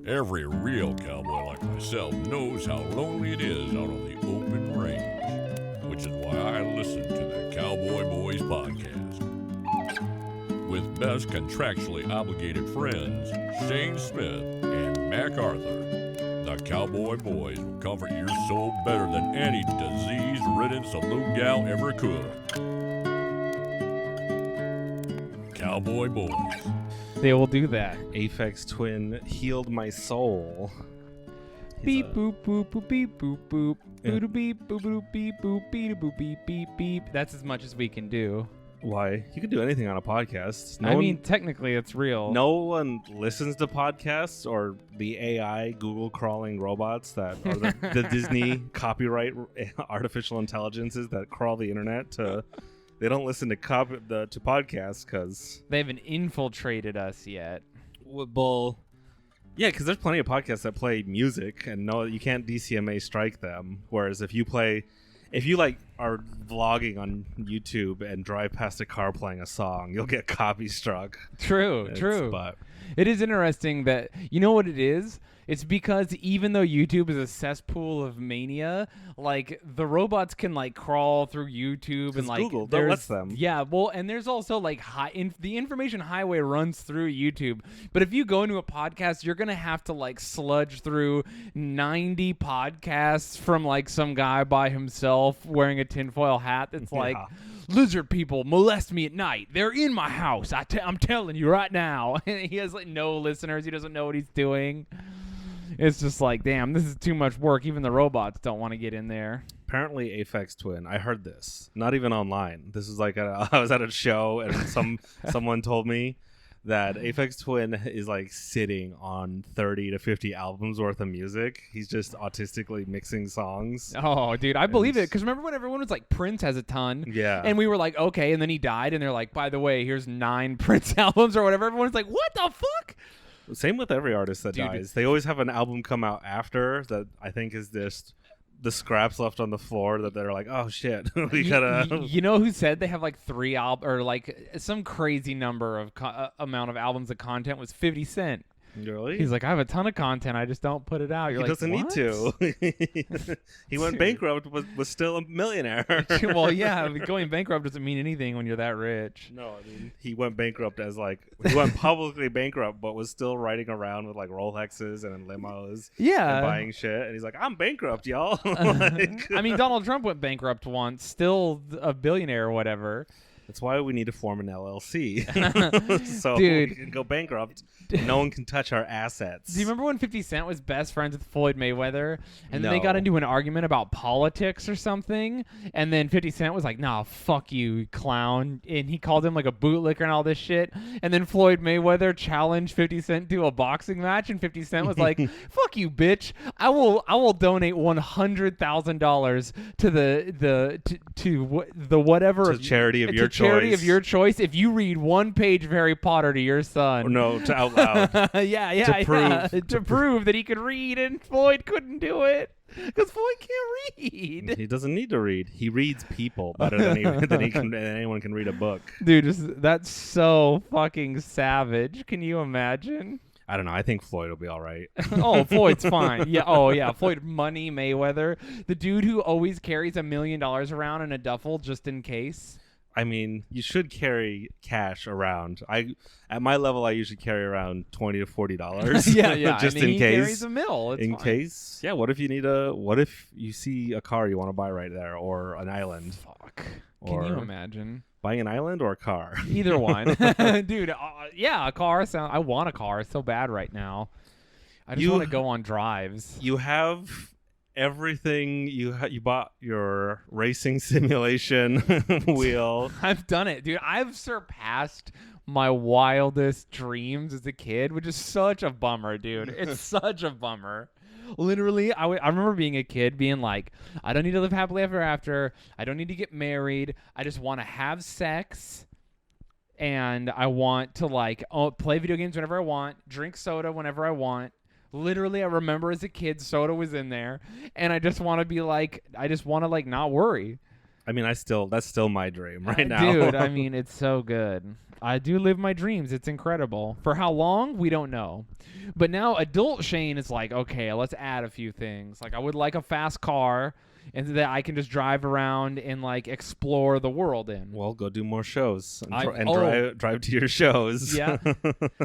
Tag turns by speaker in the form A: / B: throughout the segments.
A: Every real cowboy like myself knows how lonely it is out on the open range, which is why I listen to the Cowboy Boys podcast. With best contractually obligated friends, Shayne Smith and Mac Arthur, the Cowboy Boys will comfort your soul better than any disease-ridden saloon gal ever could. Cowboy Boys.
B: They will do that.
C: Aphex Twin healed my soul.
B: Beep boop boop boop beep boop boop boop beep boop boop beep boop beep boop beep beep beep. That's as much as we can do.
C: Why? You can do anything on a podcast.
B: I mean, technically, it's real.
C: No one listens to podcasts or the AI Google crawling robots that are the Disney copyright artificial intelligences that crawl the internet to. They don't listen to podcasts because
B: they haven't infiltrated us yet.
C: Well, yeah, because there's plenty of podcasts that play music, and no, you can't DCMA strike them. Whereas if you are vlogging on YouTube and drive past a car playing a song, you'll get copy struck.
B: True. But it is interesting that you know what it is. It's because even though YouTube is a cesspool of mania, like the robots can like crawl through YouTube and like
C: Google don't let them.
B: Yeah, well, and there's also like the information highway runs through YouTube. But if you go into a podcast, you're gonna have to like sludge through 90 podcasts from like some guy by himself wearing a tinfoil hat that's like. Lizard people molest me at night. They're in my house. I'm telling you right now. He has like no listeners. He doesn't know what he's doing. It's just like, damn, this is too much work. Even the robots don't want to get in there.
C: Apparently, Aphex Twin. I heard this. Not even online. This is like I was at a show and someone told me that Aphex Twin is like sitting on 30 to 50 albums worth of music. He's just autistically mixing songs.
B: Oh, dude, I believe it. Because remember when everyone was like, Prince has a ton?
C: Yeah.
B: And we were like, okay, and then he died, and they're like, by the way, here's 9 Prince albums or whatever. Everyone's like, what the fuck?
C: Same with every artist that dies. They always have an album come out after that I think is just the scraps left on the floor that they're like, oh shit, we gotta.
B: You know who said they have like 3 albums or like some crazy number of amount of albums of content was 50 Cent.
C: Really?
B: He's like, I have a ton of content. I just don't put it out. You're
C: he
B: like,
C: doesn't
B: what?
C: need to. He went bankrupt, was still a millionaire.
B: Well, yeah, going bankrupt doesn't mean anything when you're that rich.
C: No, I mean, he went bankrupt as like, he went publicly bankrupt, but was still riding around with like Rolexes and limos.
B: Yeah.
C: And buying shit. And he's like, I'm bankrupt, y'all.
B: I mean, Donald Trump went bankrupt once, still a billionaire or whatever.
C: That's why we need to form an LLC. So
B: Dude.
C: we can go bankrupt. No one can touch our assets.
B: Do you remember when 50 Cent was best friends with Floyd Mayweather? And then they
C: No.
B: got into an argument about politics or something. And then 50 Cent was like, nah, fuck you, clown. And he called him like a bootlicker and all this shit. And then Floyd Mayweather challenged 50 Cent to a boxing match. And 50 Cent was like, fuck you, bitch. I will donate $100,000 to the whatever.
C: To charity of your choice.
B: Charity of your choice if you read one page of Harry Potter to your son.
C: Or no, to out loud.
B: To prove that he could read and Floyd couldn't do it because Floyd can't read.
C: He doesn't need to read. He reads people better than anyone can read a book.
B: Dude, that's so fucking savage. Can you imagine?
C: I don't know. I think Floyd will be all right.
B: Oh, Floyd's fine. Yeah. Oh, yeah. Floyd Money Mayweather, the dude who always carries $1 million around in a duffel just in case.
C: I mean, you should carry cash around. At my level, I usually carry around $20 to $40.
B: Yeah.
C: Just
B: I mean,
C: in
B: he
C: case.
B: carries a mill. It's fine.
C: Case. Yeah. What if you see a car you want to buy right there, or an island?
B: Fuck. Can you imagine?
C: Buying an island or a car?
B: Either one. Dude, yeah, a car. I want a car so bad right now. I just want to go on drives.
C: You have everything. You bought your racing simulation wheel.
B: I've done it, dude. I've surpassed my wildest dreams as a kid, which is such a bummer, dude. It's such a bummer. Literally, I remember being a kid being like, I don't need to live happily ever after. I don't need to get married. I just want to have sex. And I want to like play video games whenever I want, drink soda whenever I want. Literally, I remember as a kid, soda was in there. And I just want to be like, not worry.
C: I mean, that's still my dream right now.
B: Dude, I mean, it's so good. I do live my dreams. It's incredible. For how long? We don't know. But now adult Shayne is like, okay, let's add a few things. Like, I would like a fast car and that I can just drive around and, like, explore the world in.
C: Well, go do more shows and
B: oh.
C: drive to your shows.
B: Yeah.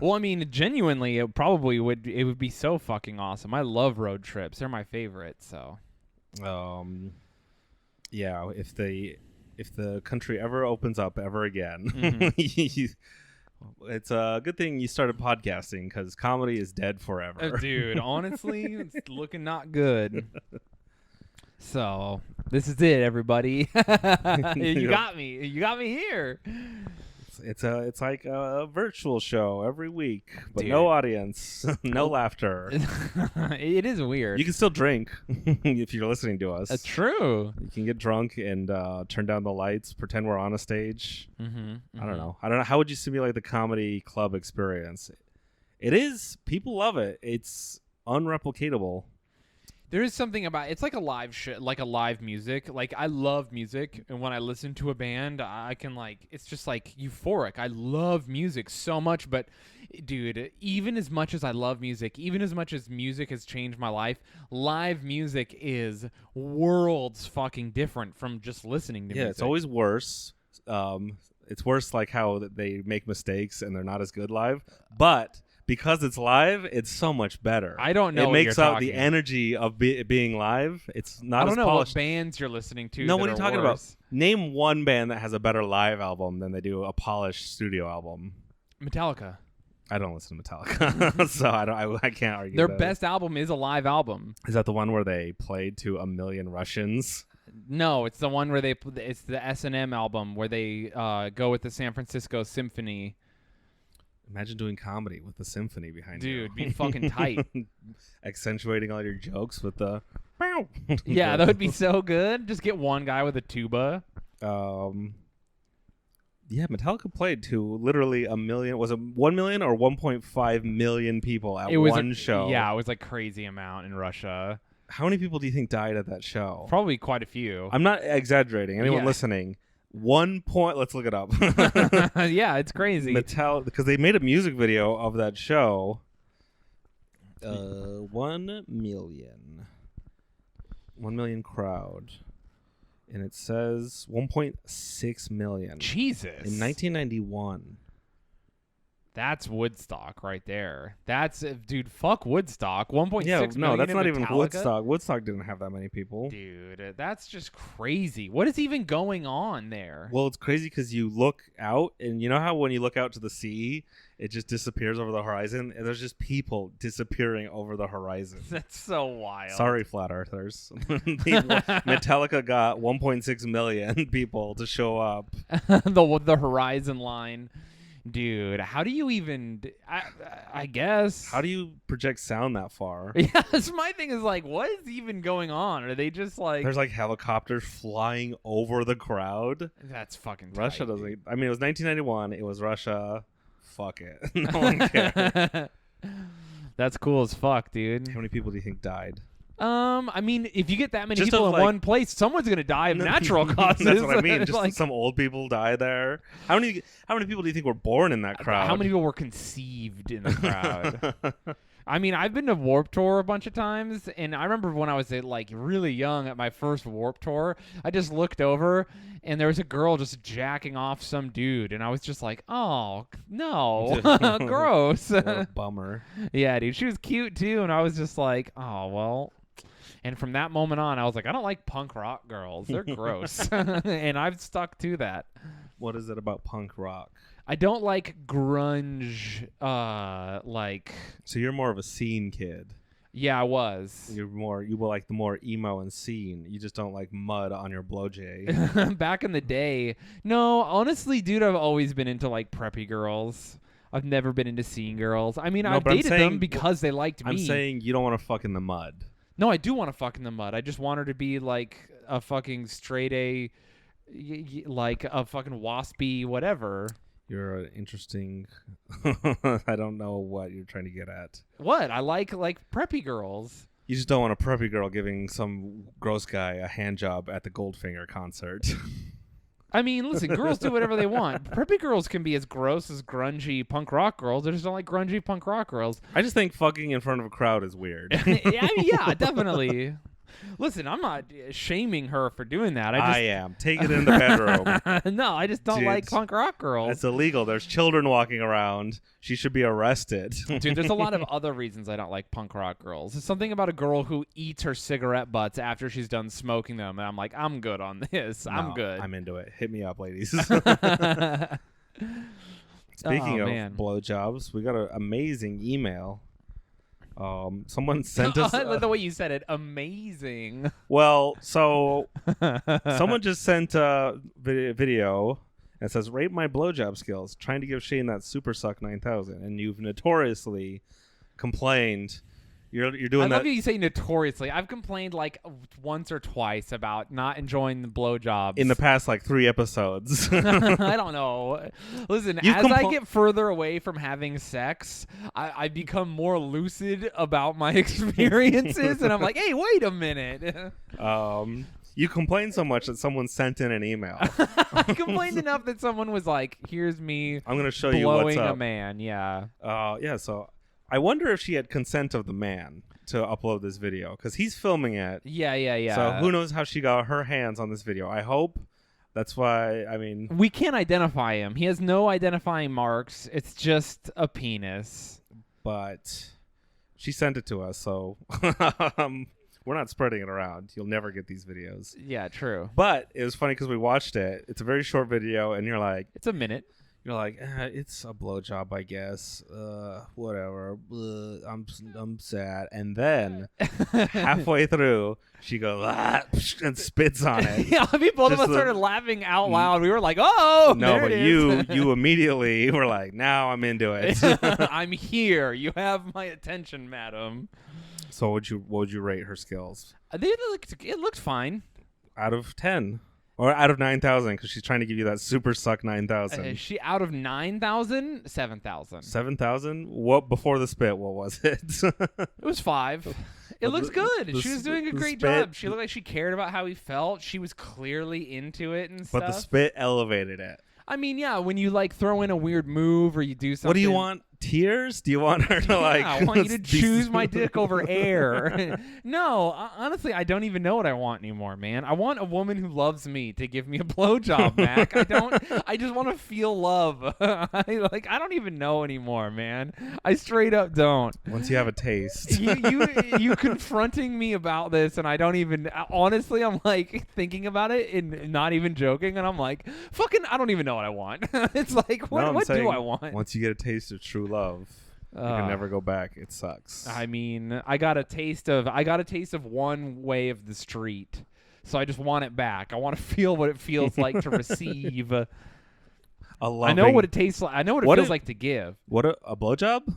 B: Well, I mean, genuinely, it would be so fucking awesome. I love road trips. They're my favorite, so.
C: Yeah, if the country ever opens up ever again, it's a good thing you started podcasting because comedy is dead forever.
B: Dude, honestly, it's looking not good. So this is it, everybody. You got me. You got me here.
C: It's like a virtual show every week, but
B: Dude.
C: no audience, no laughter.
B: It is weird.
C: You can still drink if you're listening to us.
B: That's true.
C: You can get drunk and turn down the lights, pretend we're on a stage. I don't know. How would you simulate the comedy club experience? It is. People love it. It's unreplicatable.
B: There is something about it's like a live shit, like a live music. Like I love music, and when I listen to a band, I can like it's just like euphoric. I love music so much, but dude, even as much as I love music, even as much as music has changed my life, live music is worlds fucking different from just listening to music.
C: Yeah, it's always worse. It's worse like how they make mistakes and they're not as good live, but because it's live, it's so much better.
B: I don't know.
C: It makes
B: what you're
C: out the energy of being live. It's not as polished.
B: I don't know what bands you're listening to.
C: No, what are you talking about?
B: Worse.
C: Name one band that has a better live album than they do a polished studio album.
B: Metallica.
C: I don't listen to Metallica, so I can't argue.
B: Their best album is a live album.
C: Is that the one where they played to 1 million Russians?
B: No, it's the one where it's the S&M album where they go with the San Francisco Symphony.
C: Imagine doing comedy with the symphony behind you.
B: Dude, be fucking tight.
C: Accentuating all your jokes with the...
B: Yeah, that would be so good. Just get one guy with a tuba.
C: Yeah, Metallica played to literally 1 million. Was it 1 million or 1.5 million people at one show?
B: Yeah, it was like crazy amount in Russia.
C: How many people do you think died at that show?
B: Probably quite a few.
C: I'm not exaggerating. Anyone listening... 1 point. Let's look it up.
B: Yeah, it's crazy.
C: Because they made a music video of that show. 1 million. 1 million crowd. And it says 1.6 million.
B: Jesus.
C: In 1991.
B: That's Woodstock right there. That's dude. Fuck Woodstock. 1.6 million.
C: No, that's not even
B: Metallica?
C: Woodstock. Woodstock didn't have that many people.
B: Dude, that's just crazy. What is even going on there?
C: Well, it's crazy because you look out, and you know how when you look out to the sea, it just disappears over the horizon, and there's just people disappearing over the horizon.
B: That's so wild.
C: Sorry, flat earthers. Metallica got 1.6 million people to show up.
B: the horizon line. Dude, how do you even... I guess...
C: How do you project sound that far?
B: Yeah, that's my thing is like, what is even going on? Are they just like...
C: There's like helicopters flying over the crowd.
B: That's fucking
C: Russia
B: tight,
C: doesn't...
B: dude.
C: I mean, it was 1991. It was Russia. Fuck it. No one cares.
B: That's cool as fuck, dude.
C: How many people do you think died?
B: I mean, if you get that many
C: Just
B: people in
C: like,
B: one place, someone's gonna die of natural causes.
C: That's what I mean. Just
B: like,
C: some old people die there. How many people do you think were born in that crowd?
B: How many people were conceived in the crowd? I mean, I've been to Warped Tour a bunch of times, and I remember when I was like really young at my first Warped Tour, I just looked over and there was a girl just jacking off some dude, and I was just like, oh no, gross.
C: What a bummer.
B: Yeah, dude, she was cute too, and I was just like, oh well. And from that moment on, I was like, I don't like punk rock girls. They're gross. And I've stuck to that.
C: What is it about punk rock?
B: I don't like grunge, like...
C: So you're more of a scene kid.
B: Yeah, I was.
C: You were like the more emo and scene. You just don't like mud on your blowjay.
B: Back in the day. No, honestly, dude, I've always been into like preppy girls. I've never been into scene girls. I mean, I've dated them because they liked me.
C: I'm saying you don't want to fuck in the mud.
B: No, I do want to fuck in the mud. I just want her to be like a fucking straight A, like a fucking waspy whatever.
C: You're an interesting... I don't know what you're trying to get at.
B: What? I like preppy girls.
C: You just don't want a preppy girl giving some gross guy a hand job at the Goldfinger concert.
B: I mean, listen, girls do whatever they want. Preppy girls can be as gross as grungy punk rock girls. I just don't like grungy punk rock girls.
C: I just think fucking in front of a crowd is weird.
B: Yeah, definitely. Listen, I'm not shaming her for doing that.
C: I am. Take it in the bedroom.
B: No, I just don't like punk rock girls.
C: It's illegal. There's children walking around. She should be arrested.
B: Dude, there's a lot of other reasons I don't like punk rock girls. There's something about a girl who eats her cigarette butts after she's done smoking them, and I'm like, I'm good on this. I'm good.
C: I'm into it. Hit me up, ladies. Speaking of blowjobs, we got an amazing email. Someone sent us
B: I love the way you said it. Amazing.
C: Well, so someone just sent a video and says, rate my blowjob skills, trying to give Shayne that Super Suck 9000, and you've notoriously complained. You're doing that.
B: I love you say notoriously. I've complained like once or twice about not enjoying the blowjobs
C: in the past like 3 episodes.
B: I don't know. Listen, I get further away from having sex, I become more lucid about my experiences, and I'm like, hey, wait a minute.
C: You complained so much that someone sent in an email.
B: I complained enough that someone was like, here's me.
C: I'm going to show you what's up.
B: Blowing a man, yeah.
C: Yeah, so I wonder if she had consent of the man to upload this video, because he's filming it.
B: Yeah.
C: So who knows how she got her hands on this video. I hope. That's why, I mean...
B: We can't identify him. He has no identifying marks. It's just a penis.
C: But she sent it to us, so we're not spreading it around. You'll never get these videos.
B: Yeah, true.
C: But it was funny because we watched it. It's a very short video, and you're like...
B: It's a minute.
C: You're like, it's a blowjob, I guess. Whatever. I'm sad. And then halfway through, she goes and spits on it.
B: Yeah, I mean, both of us started laughing out loud. We were like, "Oh,
C: no!"
B: There
C: but
B: it is.
C: you immediately were like, "Now I'm into it.
B: I'm here. You have my attention, madam."
C: So, what would you rate her skills?
B: It looked fine.
C: Out of 10. Or out of 9,000, because she's trying to give you that Super Suck 9,000.
B: She out of 9,000, 7,000.
C: 7,000? What before the spit? What was it?
B: It was 5. It looks good. She was doing a great job. She looked like she cared about how he felt. She was clearly into it and stuff.
C: But the spit elevated it.
B: I mean, yeah, when you like throw in a weird move or you do something.
C: What do you want? Tears? Do you want her to like?
B: I want you to choose my dick over air. No, honestly, I don't even know what I want anymore, man. I want a woman who loves me to give me a blowjob, Mac. I just want to feel love. I don't even know anymore, man. I straight up don't.
C: Once you have a taste.
B: you confronting me about this, and I don't even. Honestly, I'm like thinking about it and not even joking, and I'm like, fucking, I don't even know what I want. It's like, what do I want?
C: Once you get a taste of true love, you can never go back. It sucks.
B: I mean, I got a taste of one way of the street, so I just want it back. I want to feel what it feels like to receive. I know what it tastes like. I know what it feels like to give.
C: What a blowjob?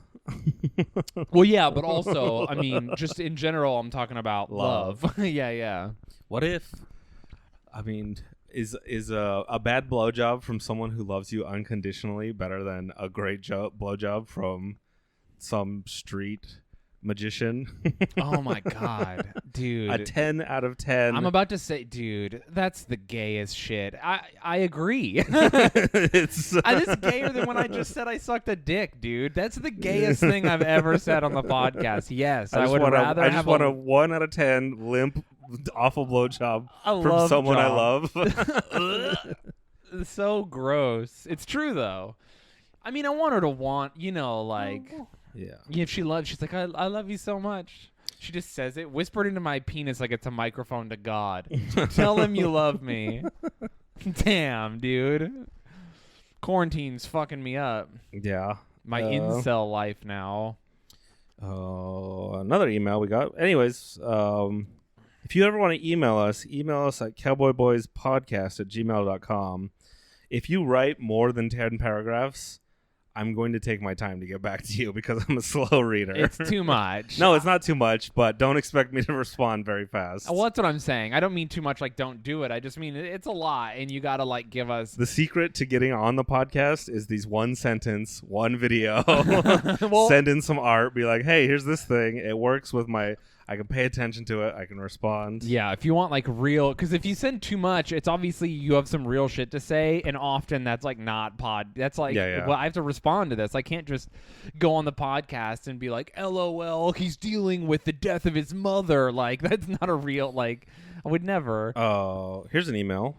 B: Well, yeah, but also, I mean, just in general, I'm talking about love. Yeah.
C: What if? I mean, is a bad blowjob from someone who loves you unconditionally better than a great blowjob from some street magician?
B: Oh my god, dude.
C: A 10 out of 10.
B: I'm about to say, dude, that's the gayest shit. I agree.
C: It's
B: It's gayer than when I just said I sucked a dick, dude. That's the gayest thing I've ever said on the podcast. Yes, I would rather
C: I just want a 1 out of 10 limp awful blowjob from someone I love.
B: So gross. It's true though. I mean, I want her to want, like,
C: yeah.
B: If she loves, she's like, I love you so much. She just says it, whispered into my penis like it's a microphone to God. Tell him you love me. Damn, dude. Quarantine's fucking me up.
C: Yeah.
B: My incel life now.
C: Oh, another email we got. Anyways, if you ever want to email us at cowboyboyspodcast@gmail.com. If you write more than 10 paragraphs, I'm going to take my time to get back to you because I'm a slow reader.
B: It's too much.
C: No, it's not too much, but don't expect me to respond very fast.
B: Well, that's what I'm saying. I don't mean too much like don't do it. I just mean it's a lot, and you got to like give us...
C: The secret to getting on the podcast is these one sentence, one video.
B: Well,
C: send in some art. Be like, hey, here's this thing. It works with my... I can pay attention to it. I can respond.
B: Yeah, if you want like real, because if you send too much, it's obviously you have some real shit to say, and often that's like not That's like, well, I have to respond to this. I can't just go on the podcast and be like, LOL, he's dealing with the death of his mother. Like, that's not a real, like, I would never.
C: Here's an email.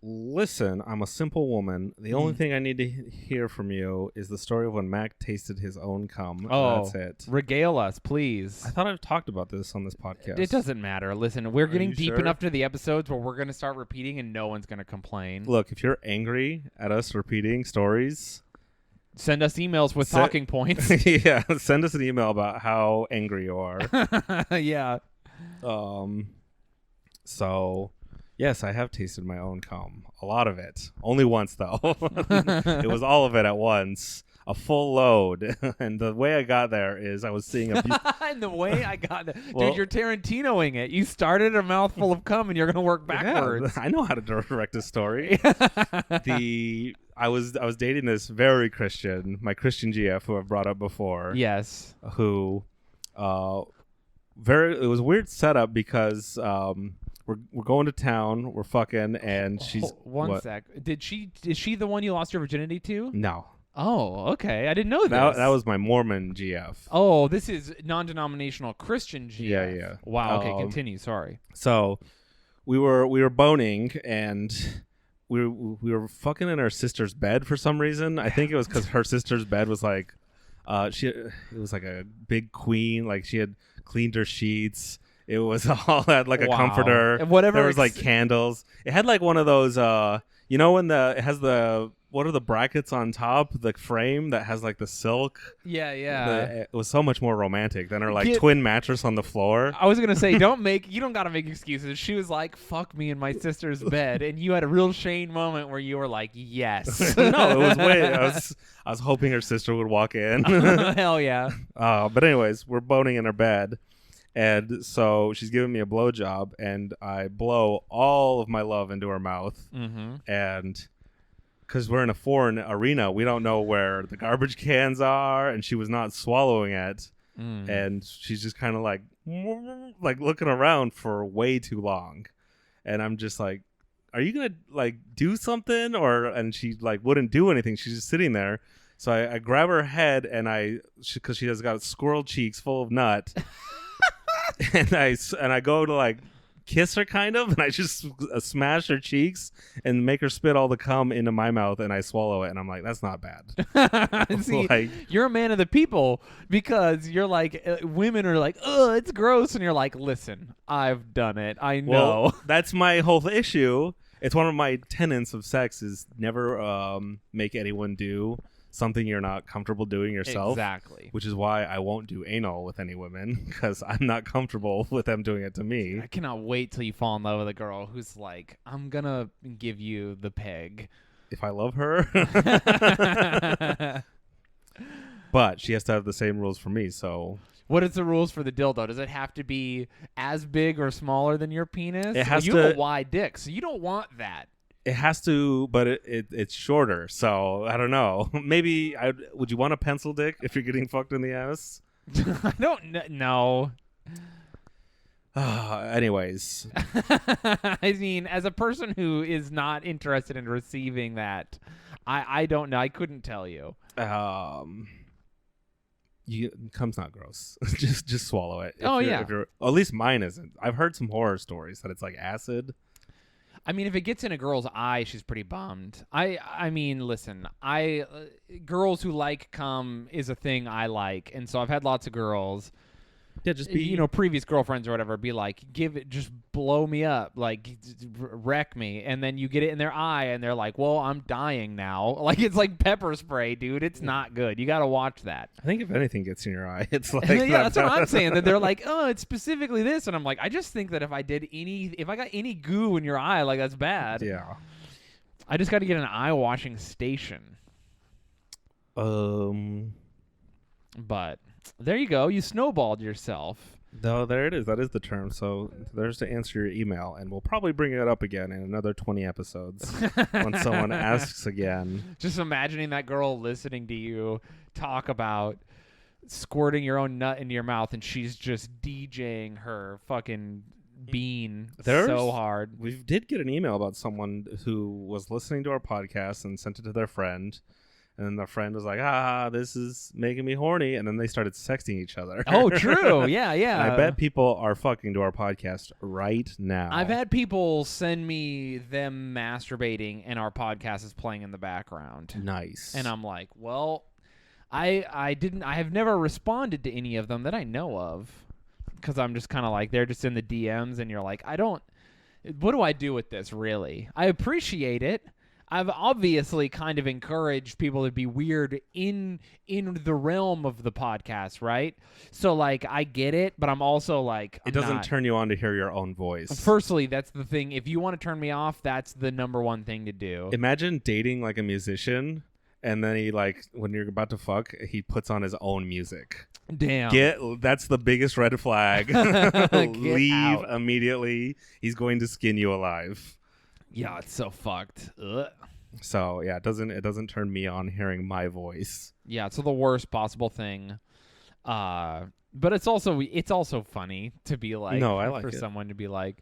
C: Listen, I'm a simple woman. The only thing I need to hear from you is the story of when Mac tasted his own cum.
B: Oh,
C: that's it.
B: Regale us, please.
C: I thought I've talked about this on this podcast.
B: It doesn't matter. Listen, we're getting deep
C: sure?
B: enough to the episodes where we're going to start repeating and no one's going to complain.
C: Look, if you're angry at us repeating stories,
B: send us emails with talking points.
C: Yeah, send us an email about how angry you are.
B: Yeah.
C: So, yes, I have tasted my own cum. A lot of it. Only once, though. It was all of it at once. A full load. And the way I got there is I was seeing a...
B: And the way I got there... Dude, you're Tarantinoing it. You started a mouthful of cum and you're going to work backwards.
C: Yeah, I know how to direct a story. I was dating this very Christian, my Christian GF, who I've brought up before.
B: Yes.
C: Who... it was a weird setup because... We're going to town. We're fucking, and she's
B: one sec. Is she the one you lost your virginity to?
C: No.
B: Oh, okay. I didn't know this.
C: That was my Mormon GF.
B: Oh, this is non-denominational Christian GF.
C: Yeah.
B: Wow. Okay, continue. Sorry.
C: So, we were boning, and we were fucking in our sister's bed for some reason. I think it was because her sister's bed was like, it was like a big queen. Like she had cleaned her sheets. It was all had like a comforter.
B: And whatever.
C: There was like candles. It had like one of those, when it has what are the brackets on top? The frame that has like the silk.
B: Yeah.
C: It was so much more romantic than her like twin mattress on the floor.
B: I was going to say, you don't got to make excuses. She was like, fuck me in my sister's bed. And you had a real Shayne moment where you were like, yes.
C: No, it was I was hoping her sister would walk in.
B: Hell yeah.
C: But anyways, we're boning in her bed. And so she's giving me a blowjob, and I blow all of my love into her mouth. Mm-hmm. And because we're in a foreign arena, we don't know where the garbage cans are, and she was not swallowing it. And she's just kind of like looking around for way too long. And I'm just like, are you going to like do something? And she like wouldn't do anything. She's just sitting there. So I grab her head, and because she has got squirrel cheeks full of nut. And I go to like kiss her kind of, and I just smash her cheeks and make her spit all the cum into my mouth, and I swallow it, and I'm like, that's not bad.
B: See, you're a man of the people, because you're like, women are like, oh, it's gross, and you're like, listen, I've done it. I know.
C: Well, that's my whole issue. It's one of my tenets of sex is never make anyone do something you're not comfortable doing yourself.
B: Exactly.
C: Which is why I won't do anal with any women, because I'm not comfortable with them doing it to me.
B: I cannot wait till you fall in love with a girl who's like, I'm going to give you the peg.
C: If I love her. But she has to have the same rules for me, so...
B: What is the rules for the dildo? Does it have to be as big or smaller than your penis?
C: It has
B: you have a wide dick, so you don't want that.
C: It has to, but it's shorter, so I don't know. Maybe would you want a pencil dick if you're getting fucked in the ass?
B: I don't know.
C: Anyways.
B: I mean, as a person who is not interested in receiving that, I don't know. I couldn't tell you.
C: Cum's not gross. just swallow it. At least mine isn't. I've heard some horror stories that it's like acid.
B: I mean, if it gets in a girl's eye, she's pretty bummed. I mean, listen, girls who like cum is a thing I like, and so I've had lots of girls.
C: Yeah, just be
B: previous girlfriends or whatever. Be like, just blow me up, like wreck me, and then you get it in their eye, and they're like, well, I'm dying now. Like it's like pepper spray, dude. It's not good. You got to watch that.
C: I think if anything gets in your eye, it's like
B: yeah, that's what I'm saying. That they're like, oh, it's specifically this, and I'm like, I just think that if I got any goo in your eye, like that's bad.
C: Yeah.
B: I just got to get an eye washing station. But. There you go. You snowballed yourself.
C: No, there it is. That is the term. So there's to answer your email, and we'll probably bring it up again in another 20 episodes when someone asks again.
B: Just imagining that girl listening to you talk about squirting your own nut into your mouth, and she's just DJing her fucking bean so hard.
C: We did get an email about someone who was listening to our podcast and sent it to their friend. And then their friend was like, this is making me horny. And then they started sexting each other.
B: Oh, true. Yeah, yeah.
C: And I bet people are fucking to our podcast right now.
B: I've had people send me them masturbating and our podcast is playing in the background.
C: Nice.
B: And I'm like, well, I have never responded to any of them that I know of. Because I'm just kind of like, they're just in the DMs and you're like, what do I do with this, really? I appreciate it. I've obviously kind of encouraged people to be weird in the realm of the podcast, right? So, like, I get it, but I'm also like,
C: it doesn't turn you on to hear your own voice.
B: Firstly, that's the thing. If you want to turn me off, that's the number one thing to do.
C: Imagine dating like a musician, and then he, like, when you're about to fuck, he puts on his own music.
B: Damn.
C: That's the biggest red flag. Leave
B: out.
C: Immediately. He's going to skin you alive.
B: Yeah, it's so fucked. Ugh.
C: So yeah, it doesn't turn me on hearing my voice.
B: Yeah, it's the worst possible thing. But it's also funny to be like,
C: no, I like
B: for
C: it.
B: Someone to be like,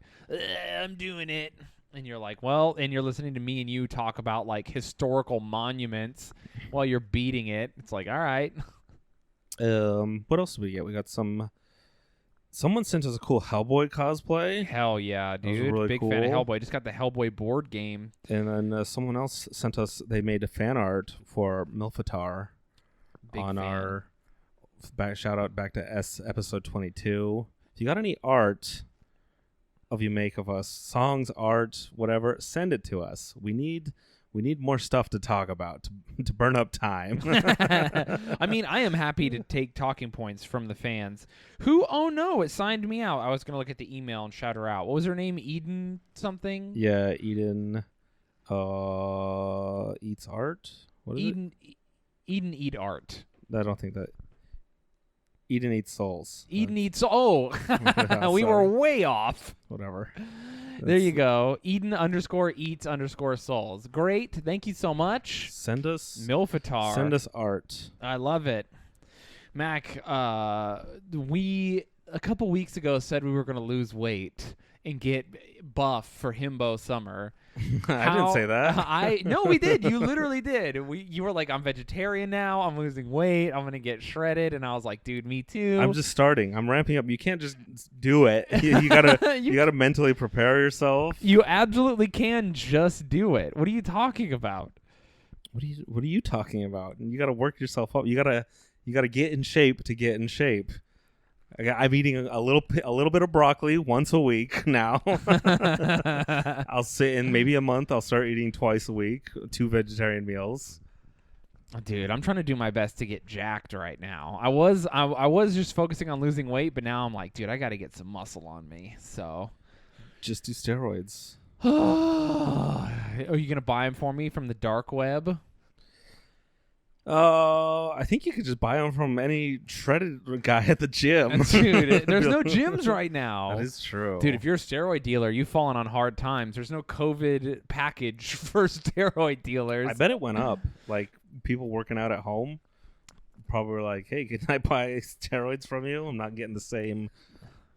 B: I'm doing it, and you're like, well, and you're listening to me and you talk about like historical monuments while you're beating it. It's like, all right.
C: What else did we get? We got someone sent us a cool Hellboy cosplay.
B: Hell yeah, dude.
C: Really
B: Big
C: cool.
B: fan of Hellboy. Just got the Hellboy board game.
C: And then someone else sent us, they made a fan art for Milfatar on
B: fan.
C: our shout out back to episode 22. If you got any art of you make of us, songs, art, whatever, send it to us. We need more stuff to talk about to burn up time.
B: I mean, I am happy to take talking points from the fans who, it signed me out. I was going to look at the email and shout her out. What was her name? Eden something?
C: Yeah, Eden eats art. What is
B: Eden eat art.
C: I don't think that. Eden eats souls.
B: Eden eats. Oh, we were way off.
C: Whatever.
B: There you go. Eden_eats_souls. Great. Thank you so much.
C: Send us
B: Milfatar.
C: Send us art.
B: I love it. Mac, we a couple weeks ago said we were going to lose weight and get buff for Himbo Summer.
C: I didn't say that.
B: No, we did. You literally did. You were like, I'm vegetarian now. I'm losing weight. I'm going to get shredded. And I was like, dude, me too.
C: I'm just starting. I'm ramping up. You can't just do it. You gotta you gotta mentally prepare yourself.
B: You absolutely can just do it. What are you talking about?
C: What are you talking about? You gotta work yourself up. You gotta get in shape to get in shape. I'm eating a little bit of broccoli once a week now. I'll sit in maybe a month. I'll start eating twice a week, 2 vegetarian meals.
B: Dude, I'm trying to do my best to get jacked right now. I was just focusing on losing weight, but now I'm like, dude, I got to get some muscle on me. So
C: just do steroids.
B: Are you gonna buy them for me from the dark web?
C: I think you could just buy them from any shredded guy at the gym.
B: Dude, there's no gyms right now.
C: That is true.
B: Dude, if you're a steroid dealer, you've fallen on hard times. There's no COVID package for steroid dealers.
C: I bet it went up. Like, people working out at home probably were like, hey, can I buy steroids from you? I'm not getting the same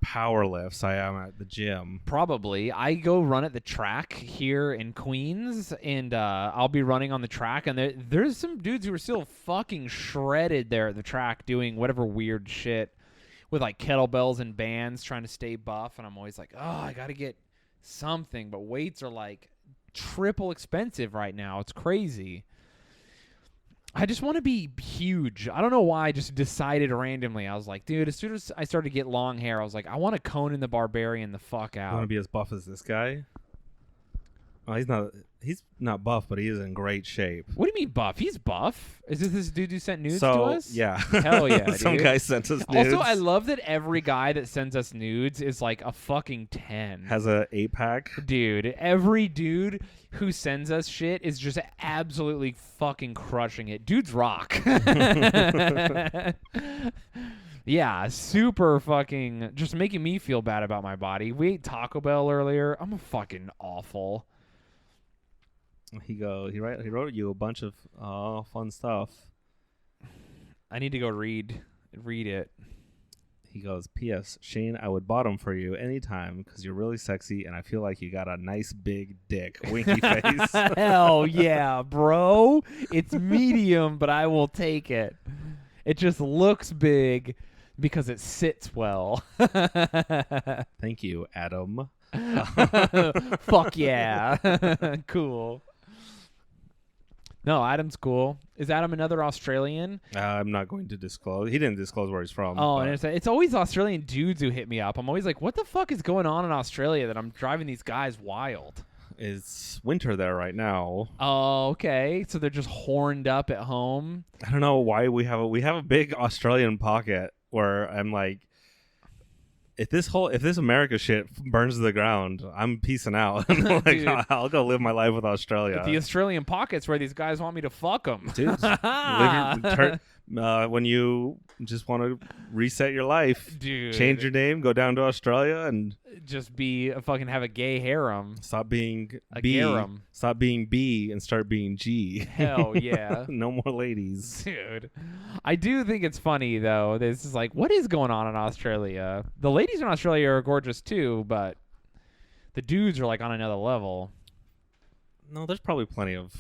C: power lifts I am at the gym.
B: Probably. I go run at the track here in Queens, and I'll be running on the track, and there's some dudes who are still fucking shredded there at the track doing whatever weird shit with like kettlebells and bands trying to stay buff, and I'm always like, oh, I gotta get something, but weights are like triple expensive right now. It's crazy. I just want to be huge. I don't know why I just decided randomly. I was like, dude, as soon as I started to get long hair, I was like, I want to Conan the Barbarian the fuck out.
C: You want to be as buff as this guy? Oh, he's not buff, but he is in great shape.
B: What do you mean buff? He's buff. Is this dude who sent nudes to us?
C: Yeah.
B: Hell yeah,
C: Some
B: dude.
C: guy sent us nudes.
B: Also, I love that every guy that sends us nudes is like a fucking 10.
C: Has a 8-pack.
B: Dude, every dude who sends us shit is just absolutely fucking crushing it. Dudes rock. Yeah, super fucking just making me feel bad about my body. We ate Taco Bell earlier. I'm fucking awful.
C: He wrote you a bunch of fun stuff.
B: I need to go read Read it.
C: He goes, P.S. Shayne, I would bottom for you anytime because you're really sexy and I feel like you got a nice big dick. Winky face.
B: Hell yeah, bro. It's medium, but I will take it. It just looks big because it sits well.
C: Thank you, Adam.
B: Fuck yeah. Cool. No, Adam's cool. Is Adam another Australian?
C: I'm not going to disclose. He didn't disclose where he's from.
B: Oh, and it's always Australian dudes who hit me up. I'm always like, what the fuck is going on in Australia that I'm driving these guys wild?
C: It's winter there right now.
B: Oh, okay. So they're just horned up at home.
C: I don't know why we have a big Australian pocket where I'm like, if this America shit burns to the ground, I'm peacing out. Like,
B: Dude.
C: I'll go live my life with Australia.
B: The Australian pocket's where these guys want me to fuck them.
C: Dude, when you just want to reset your life,
B: Dude.
C: change your name, go down to Australia, and
B: Just be have a gay harem.
C: stop being
B: A
C: B.
B: garum.
C: Stop being B and start being G.
B: Hell yeah.
C: No more ladies.
B: Dude, I do think it's funny though. This is like, what is going on in Australia? The ladies in Australia are gorgeous too, but the dudes are like on another level.
C: No, there's probably plenty of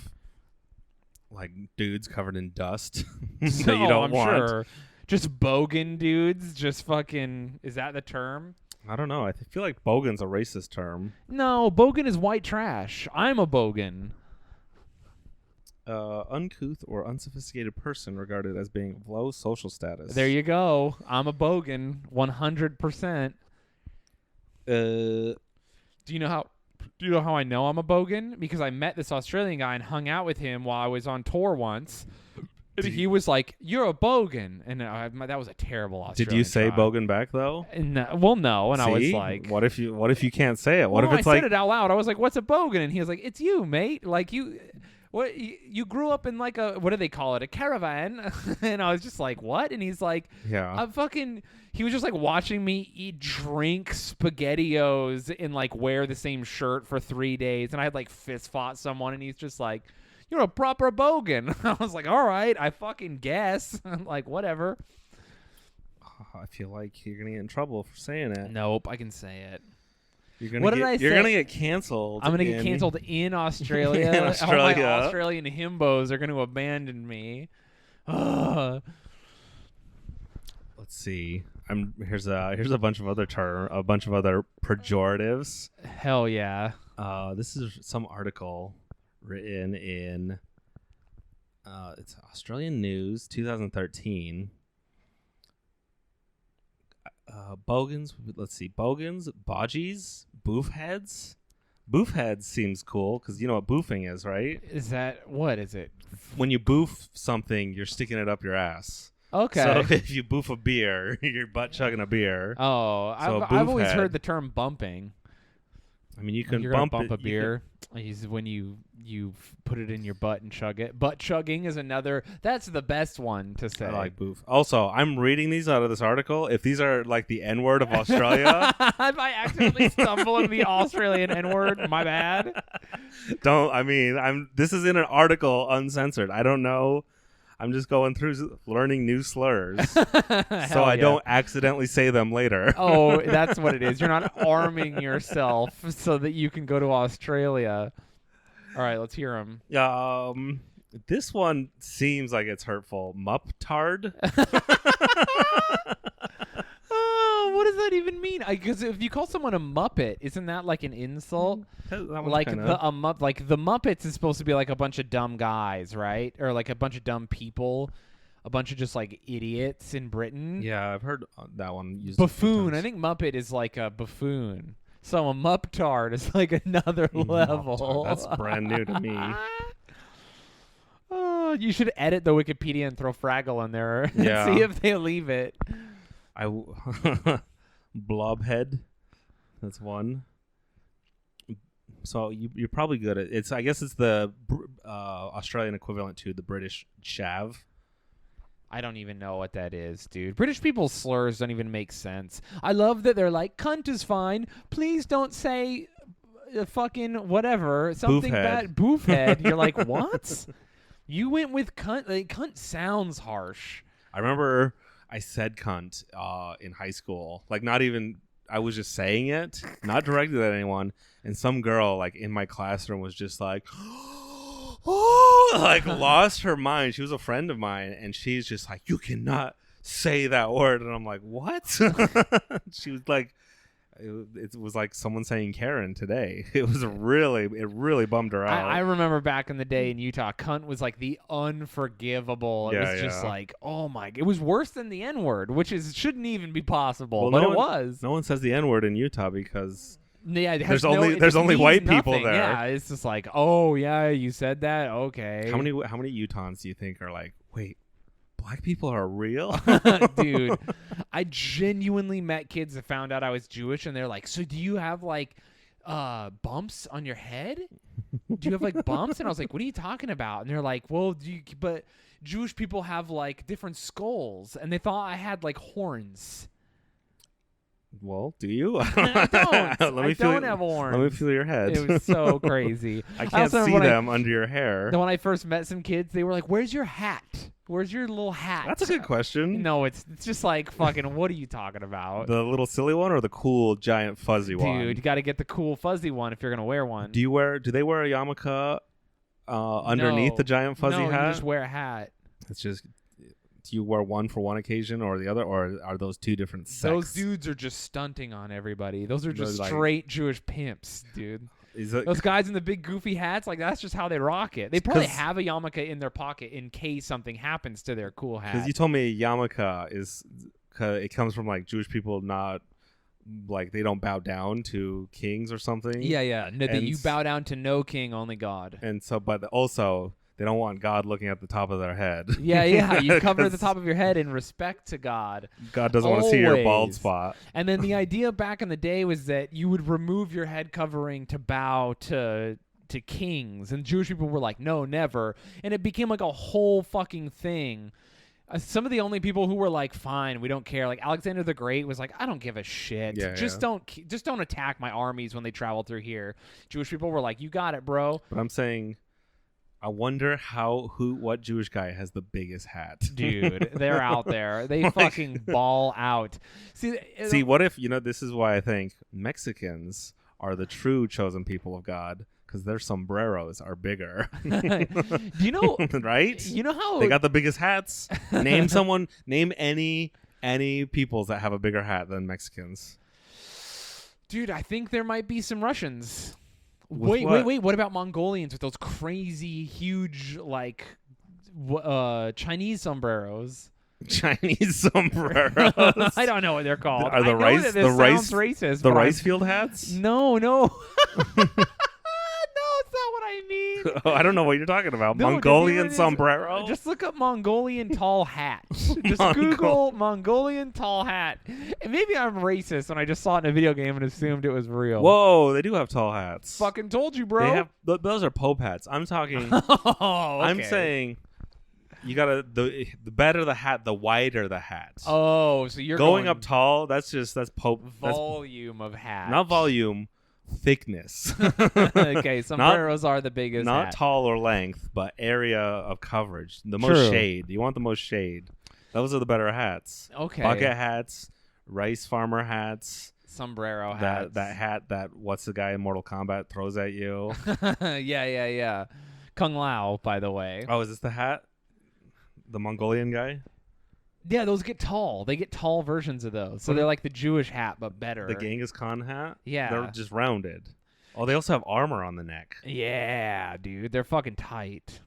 C: like dudes covered in dust that
B: No,
C: you don't
B: I'm
C: want.
B: sure. Just bogan dudes. Just fucking. Is that the term?
C: I don't know. I feel like bogan's a racist term.
B: No, bogan is white trash. I'm a bogan.
C: Uncouth or unsophisticated person regarded as being of low social status.
B: There you go. I'm a bogan. 100%. Do you know how I know I'm a bogan? Because I met this Australian guy and hung out with him while I was on tour once. And he was like, "You're a bogan," and that was a terrible Australian.
C: Did you say
B: try.
C: bogan back though?
B: And, well, no. And I was
C: See?
B: like,
C: what if you can't say it? What
B: well,
C: if it's
B: I
C: like
B: said it out loud. I was like, "What's a bogan?" And he was like, "It's you, mate. Like you." What you grew up in like what do they call it? A caravan? And I was just like, what? And he's like,
C: yeah.
B: he was just like watching me drink SpaghettiOs and like wear the same shirt for 3 days. And I had like fist fought someone and he's just like, "You're a proper bogan." I was like, all right, I fucking guess. I'm like, whatever.
C: I feel like you're gonna get in trouble for saying it.
B: Nope, I can say it.
C: You're
B: What did I say?
C: gonna get canceled.
B: I'm gonna get canceled in Australia.
C: In
B: All
C: Australia.
B: my Australian himbos are gonna abandon me. Ugh.
C: Let's see. Here's a bunch of other pejoratives.
B: Hell yeah.
C: This is some article written in it's Australian News 2013. Bogans, let's see. Bogans, bodgies, boofheads. Boofheads seems cool because you know what boofing is, right?
B: What is it?
C: When you boof something, you're sticking it up your ass.
B: Okay.
C: So if you boof a beer, you're butt chugging a beer.
B: Oh,
C: So
B: I've always
C: boofhead.
B: heard the term bumping.
C: I mean, you can
B: You're
C: bump
B: gonna bump
C: it,
B: a beer. Is when you put it in your butt and chug it. Butt chugging is another. That's the best one to say.
C: I like boof. Also, I'm reading these out of this article. If these are like the N-word of Australia,
B: If I accidentally stumble in the Australian N-word, my bad.
C: This is in an article, uncensored. I don't know. I'm just going through learning new slurs, so I don't accidentally say them later.
B: Oh, that's what it is. You're not arming yourself so that you can go to Australia. All right, let's hear them.
C: This one seems like it's hurtful. Mup-tard.
B: Oh, what does that even mean? Because if you call someone a Muppet, isn't that like an insult? Like the Muppets is supposed to be like a bunch of dumb guys, right? Or like a bunch of dumb people, a bunch of just like idiots in Britain.
C: Yeah, I've heard that one used.
B: Buffoon. I think Muppet is like a buffoon. So a Mup-tard is like another level.
C: That's brand new to me.
B: Oh, you should edit the Wikipedia and throw Fraggle in there and
C: Yeah.
B: see if they leave it.
C: Blobhead. That's one. So you're probably good at it's. I guess it's the Australian equivalent to the British chav.
B: I don't even know what that is, dude. British people's slurs don't even make sense. I love that they're like, cunt is fine. Please don't say fucking whatever. Something
C: Boofhead.
B: bad. Boofhead. You're like, what? You went with cunt. Like, cunt sounds harsh.
C: I remember I said cunt in high school. Like, not even, I was just saying it, not directed at anyone. And some girl, like, in my classroom was just like, oh, like, lost her mind. She was a friend of mine, and she's just like, you cannot say that word. And I'm like, what? She was like, it was like someone saying Karen today. It really bummed her out.
B: I remember back in the day in Utah, cunt was like the unforgivable. It was just like, oh my, it was worse than the N-word, which shouldn't even be possible, but it was.
C: No one says the N-word in Utah because
B: there's
C: only white people there.
B: Yeah, it's just like, oh yeah, you said that, okay.
C: How many Utahns do you think are like, wait, black people are real?
B: Dude, I genuinely met kids that found out I was Jewish, and they're like, so do you have like bumps on your head? Do you have like bumps? And I was like, what are you talking about? And they're like, well, but Jewish people have like different skulls, and they thought I had like horns.
C: Well, do you?
B: I don't. I don't have horns.
C: Let me feel your head.
B: It was so crazy.
C: I can't see them under your hair.
B: Then when I first met some kids, they were like, where's your hat? Where's your little hat?
C: That's a good question.
B: No, it's just like fucking, what are you talking about?
C: The little silly one or the cool giant fuzzy one?
B: Dude, you got to get the cool fuzzy one if you're going to wear one.
C: Do they wear a yarmulke underneath the giant fuzzy hat?
B: No, you just wear a hat.
C: It's just, do you wear one for one occasion or the other, or are those two different sects?
B: Those dudes are just stunting on everybody. Those are just straight Jewish pimps, dude. Those guys in the big goofy hats, like that's just how they rock it. They probably have a yarmulke in their pocket in case something happens to their cool hat.
C: Because you told me yarmulke it comes from like Jewish people, not like they don't bow down to kings or something.
B: Yeah. No, that you bow down to no king, only God.
C: And so, but also they don't want God looking at the top of their head.
B: Yeah. You cover the top of your head in respect to God.
C: God doesn't want to see your bald spot.
B: And then the idea back in the day was that you would remove your head covering to bow to kings. And Jewish people were like, no, never. And it became like a whole fucking thing. Some of the only people who were like, fine, we don't care. Like Alexander the Great was like, I don't give a shit. Don't attack my armies when they travel through here. Jewish people were like, you got it, bro.
C: But I'm saying, I wonder what Jewish guy has the biggest hat.
B: Dude, they're out there. They fucking ball out.
C: See, what if, this is why I think Mexicans are the true chosen people of God, because their sombreros are bigger.
B: Do you know?
C: Right?
B: You know how
C: they got the biggest hats? Name any peoples that have a bigger hat than Mexicans.
B: Dude, I think there might be some Russians.
C: Wait.
B: What about Mongolians with those crazy, huge, like, Chinese sombreros?
C: Chinese sombreros?
B: I don't know what they're called.
C: Are the rice
B: racist?
C: The rice field hats?
B: No. No, it's not what I mean.
C: I don't know what you're talking about.
B: No,
C: Mongolian sombrero?
B: Just look up Mongolian tall hat. Just Google Mongolian tall hat. And maybe I'm racist when I just saw it in a video game and assumed it was real.
C: Whoa, they do have tall hats.
B: Fucking told you, bro.
C: They have those are Pope hats. I'm talking.
B: Oh, okay.
C: I'm saying you gotta the better the hat, the wider the hat.
B: Oh, so you're
C: going up tall. That's Pope
B: volume of hat,
C: not volume. Thickness.
B: Okay, sombreros are the biggest.
C: Not
B: hat.
C: Tall or length, but area of coverage. The most shade. You want the most shade. Those are the better hats.
B: Okay.
C: Bucket hats, rice farmer hats,
B: sombrero hats.
C: That hat that what's the guy in Mortal Kombat throws at you?
B: Yeah. Kung Lao, by the way.
C: Oh, is this the hat? The Mongolian guy?
B: Yeah, those get tall. They get tall versions of those. So they're like the Jewish hat, but better.
C: The Genghis Khan hat?
B: Yeah.
C: They're just rounded. Oh, they also have armor on the neck.
B: Yeah, dude. They're fucking tight.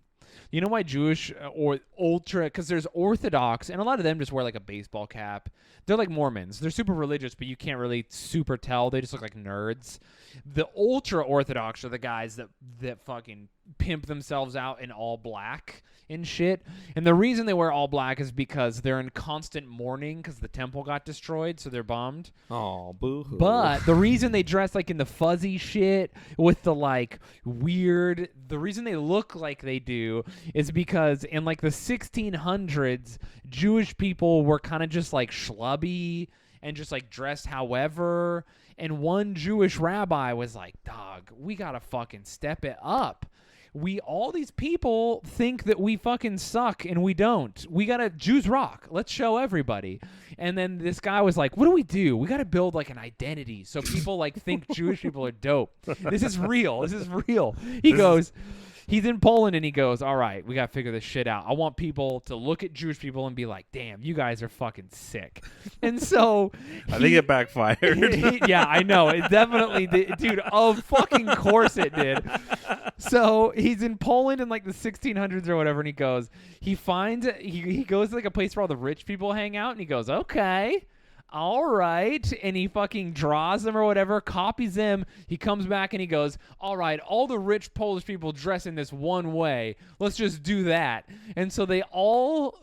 B: You know why Jewish or ultra, because there's Orthodox, and a lot of them just wear like a baseball cap. They're like Mormons. They're super religious, but you can't really super tell. They just look like nerds. The ultra Orthodox are the guys that fucking pimp themselves out in all black and shit. And the reason they wear all black is because they're in constant mourning because the temple got destroyed, so they're bummed.
C: Oh, boo-hoo.
B: But the reason they dress like in the fuzzy shit with the like weird, the reason they look like they do is because in like the 1600s, Jewish people were kind of just like schlubby and just like dressed however. And one Jewish rabbi was like, dog, we gotta fucking step it up. all these people think that we fucking suck and we don't. We gotta Jews rock. Let's show everybody. And then this guy was like, what do? We gotta build like an identity so people like think Jewish people are dope. This is real. He goes, he's in Poland and he goes, all right, we gotta figure this shit out. I want people to look at Jewish people and be like, damn, you guys are fucking sick. And so
C: I think it backfired.
B: yeah, I know. It definitely did. Dude, of fucking course it did. So he's in Poland in like the 1600s or whatever, and he goes to like a place where all the rich people hang out, and he goes, okay, all right, and he fucking draws them or whatever, copies them. He comes back and he goes, all right, all the rich Polish people dress in this one way. Let's just do that. And so they all,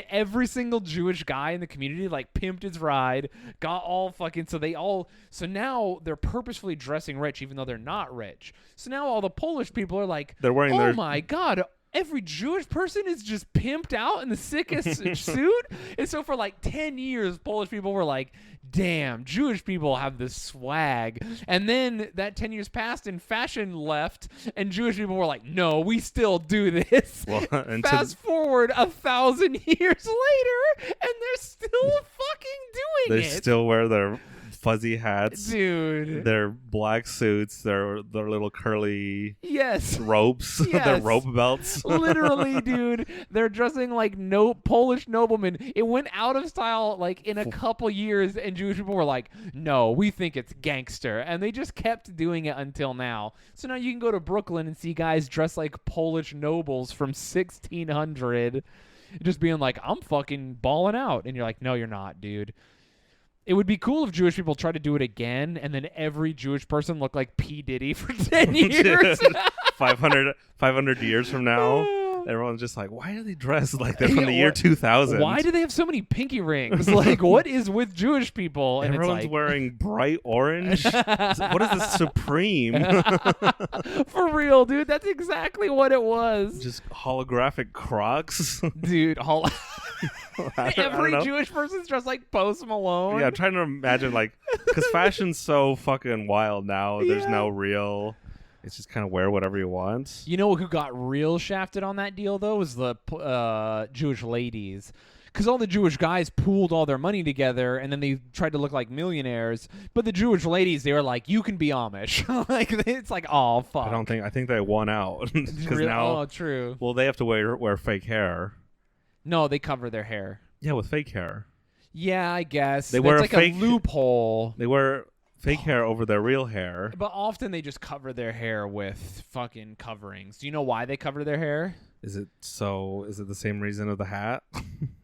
B: every single Jewish guy in the community, like, pimped his ride, got all fucking, so now they're purposefully dressing rich even though they're not rich. So now all the Polish people are like,
C: they're wearing
B: oh my God, every Jewish person is just pimped out in the sickest suit. And so for like 10 years, Polish people were like, damn, Jewish people have this swag. And then that 10 years passed and fashion left, and Jewish people were like, no, we still do this. Well, fast forward 1,000 years later, and they're still fucking doing it.
C: They still wear their fuzzy hats,
B: dude,
C: their black suits, their little curly ropes,
B: yes.
C: their rope belts.
B: Literally, dude, they're dressing like Polish noblemen. It went out of style like in a couple years, and Jewish people were like, no, we think it's gangster, and they just kept doing it until now. So now you can go to Brooklyn and see guys dressed like Polish nobles from 1600 just being like, I'm fucking balling out, and you're like, no, you're not, dude. It would be cool if Jewish people tried to do it again, and then every Jewish person looked like P. Diddy for 10 years.
C: 500 years from now, everyone's just like, why are they dressed like they're from the year 2000?
B: Why do they have so many pinky rings? Like, what is with Jewish people? And
C: everyone's
B: it's like,
C: wearing bright orange. What is this Supreme?
B: For real, dude. That's exactly what it was.
C: Just holographic Crocs.
B: Dude, every Jewish person's dressed like Post Malone.
C: Yeah, I'm trying to imagine, like, because fashion's so fucking wild now. There's no real. It's just kind of wear whatever you want.
B: You know who got real shafted on that deal, though, was the Jewish ladies. Because all the Jewish guys pooled all their money together, and then they tried to look like millionaires. But the Jewish ladies, they were like, you can be Amish. Like, it's like, oh, fuck.
C: I think they won out. Because now,
B: oh, true.
C: Well, they have to wear fake hair.
B: No, they cover their hair.
C: Yeah, with fake hair.
B: Yeah, I guess.
C: They wear
B: like a loophole.
C: They wear fake hair over their real hair.
B: But often they just cover their hair with fucking coverings. Do you know why they cover their hair?
C: Is it the same reason of the hat?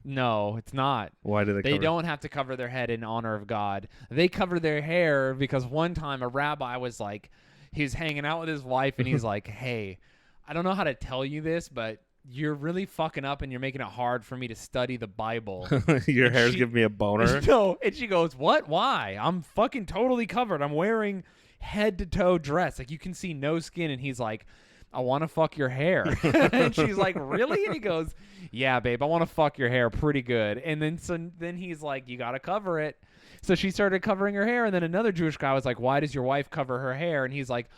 B: No, it's not.
C: Why do
B: they don't have to cover their head in honor of God. They cover their hair because one time a rabbi was like, he was hanging out with his wife and he's like, hey, I don't know how to tell you this, but you're really fucking up and you're making it hard for me to study the Bible.
C: Your hair's giving me a boner?
B: No. And she goes, what? Why? I'm fucking totally covered. I'm wearing head to toe dress. Like, you can see no skin. And he's like, I want to fuck your hair. And she's like, really? And he goes, yeah, babe, I want to fuck your hair pretty good. And then he's like, you got to cover it. So she started covering her hair. And then another Jewish guy was like, why does your wife cover her hair? And he's like,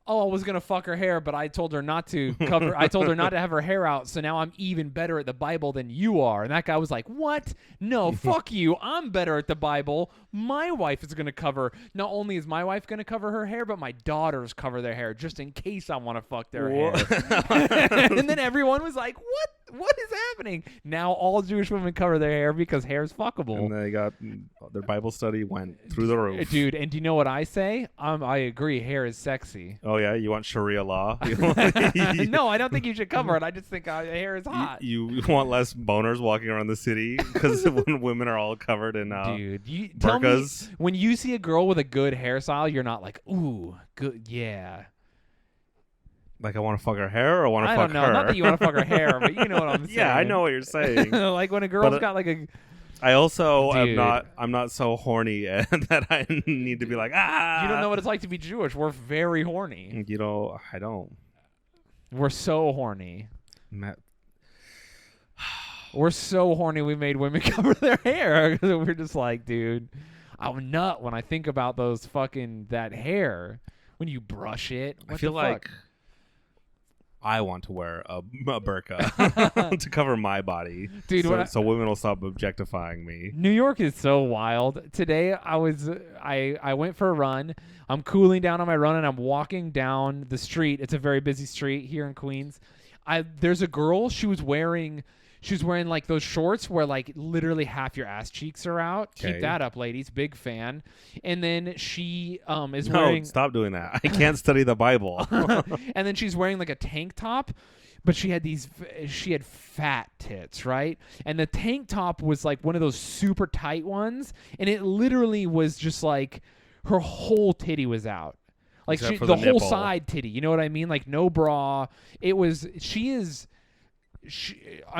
B: oh, I was going to fuck her hair, but I told her not to cover. I told her not to have her hair out. So now I'm even better at the Bible than you are. And that guy was like, what? No, fuck you. I'm better at the Bible. My wife is going to cover. Not only is my wife going to cover her hair, but my daughters cover their hair just in case I want to fuck their hair. And then everyone was like, what? What is happening? Now all Jewish women cover their hair because hair is fuckable.
C: And they got their Bible study went through the roof.
B: Dude, and do you know what I say? I agree. Hair is sexy.
C: Oh, yeah? You want Sharia law?
B: No, I don't think you should cover it. I just think hair is hot.
C: You want less boners walking around the city because when women are all covered in
B: Dude,
C: burqas?
B: Tell me, when you see a girl with a good hairstyle, you're not like, ooh, good, yeah.
C: Like, I want to fuck her hair or I want to fuck her?
B: I don't know. Not that you want to fuck her hair, but you know what I'm saying.
C: Yeah, I know what you're saying.
B: Like when a girl's got like a...
C: I also am not so horny that I need to be like, ah.
B: You don't know what it's like to be Jewish. We're very horny.
C: You know, I don't.
B: We're so horny. We're so horny we made women cover their hair. We're just like, dude, I'm nut when I think about that hair. When you brush it.
C: I feel like I want to wear a burqa to cover my body,
B: Dude,
C: so women will stop objectifying me.
B: New York is so wild. Today I went for a run. I'm cooling down on my run and I'm walking down the street. It's a very busy street here in Queens. There's a girl. She was wearing like those shorts where like literally half your ass cheeks are out.
C: Okay.
B: Keep that up, ladies. Big fan. And then she is
C: No,
B: wearing.
C: stop doing that. I can't study the Bible.
B: And then she's wearing like a tank top, but she had fat tits, right? And the tank top was like one of those super tight ones, and it literally was just like her whole titty was out. Like
C: Except for
B: the
C: the
B: whole
C: nipple.
B: side titty, you know what I mean? Like no bra. I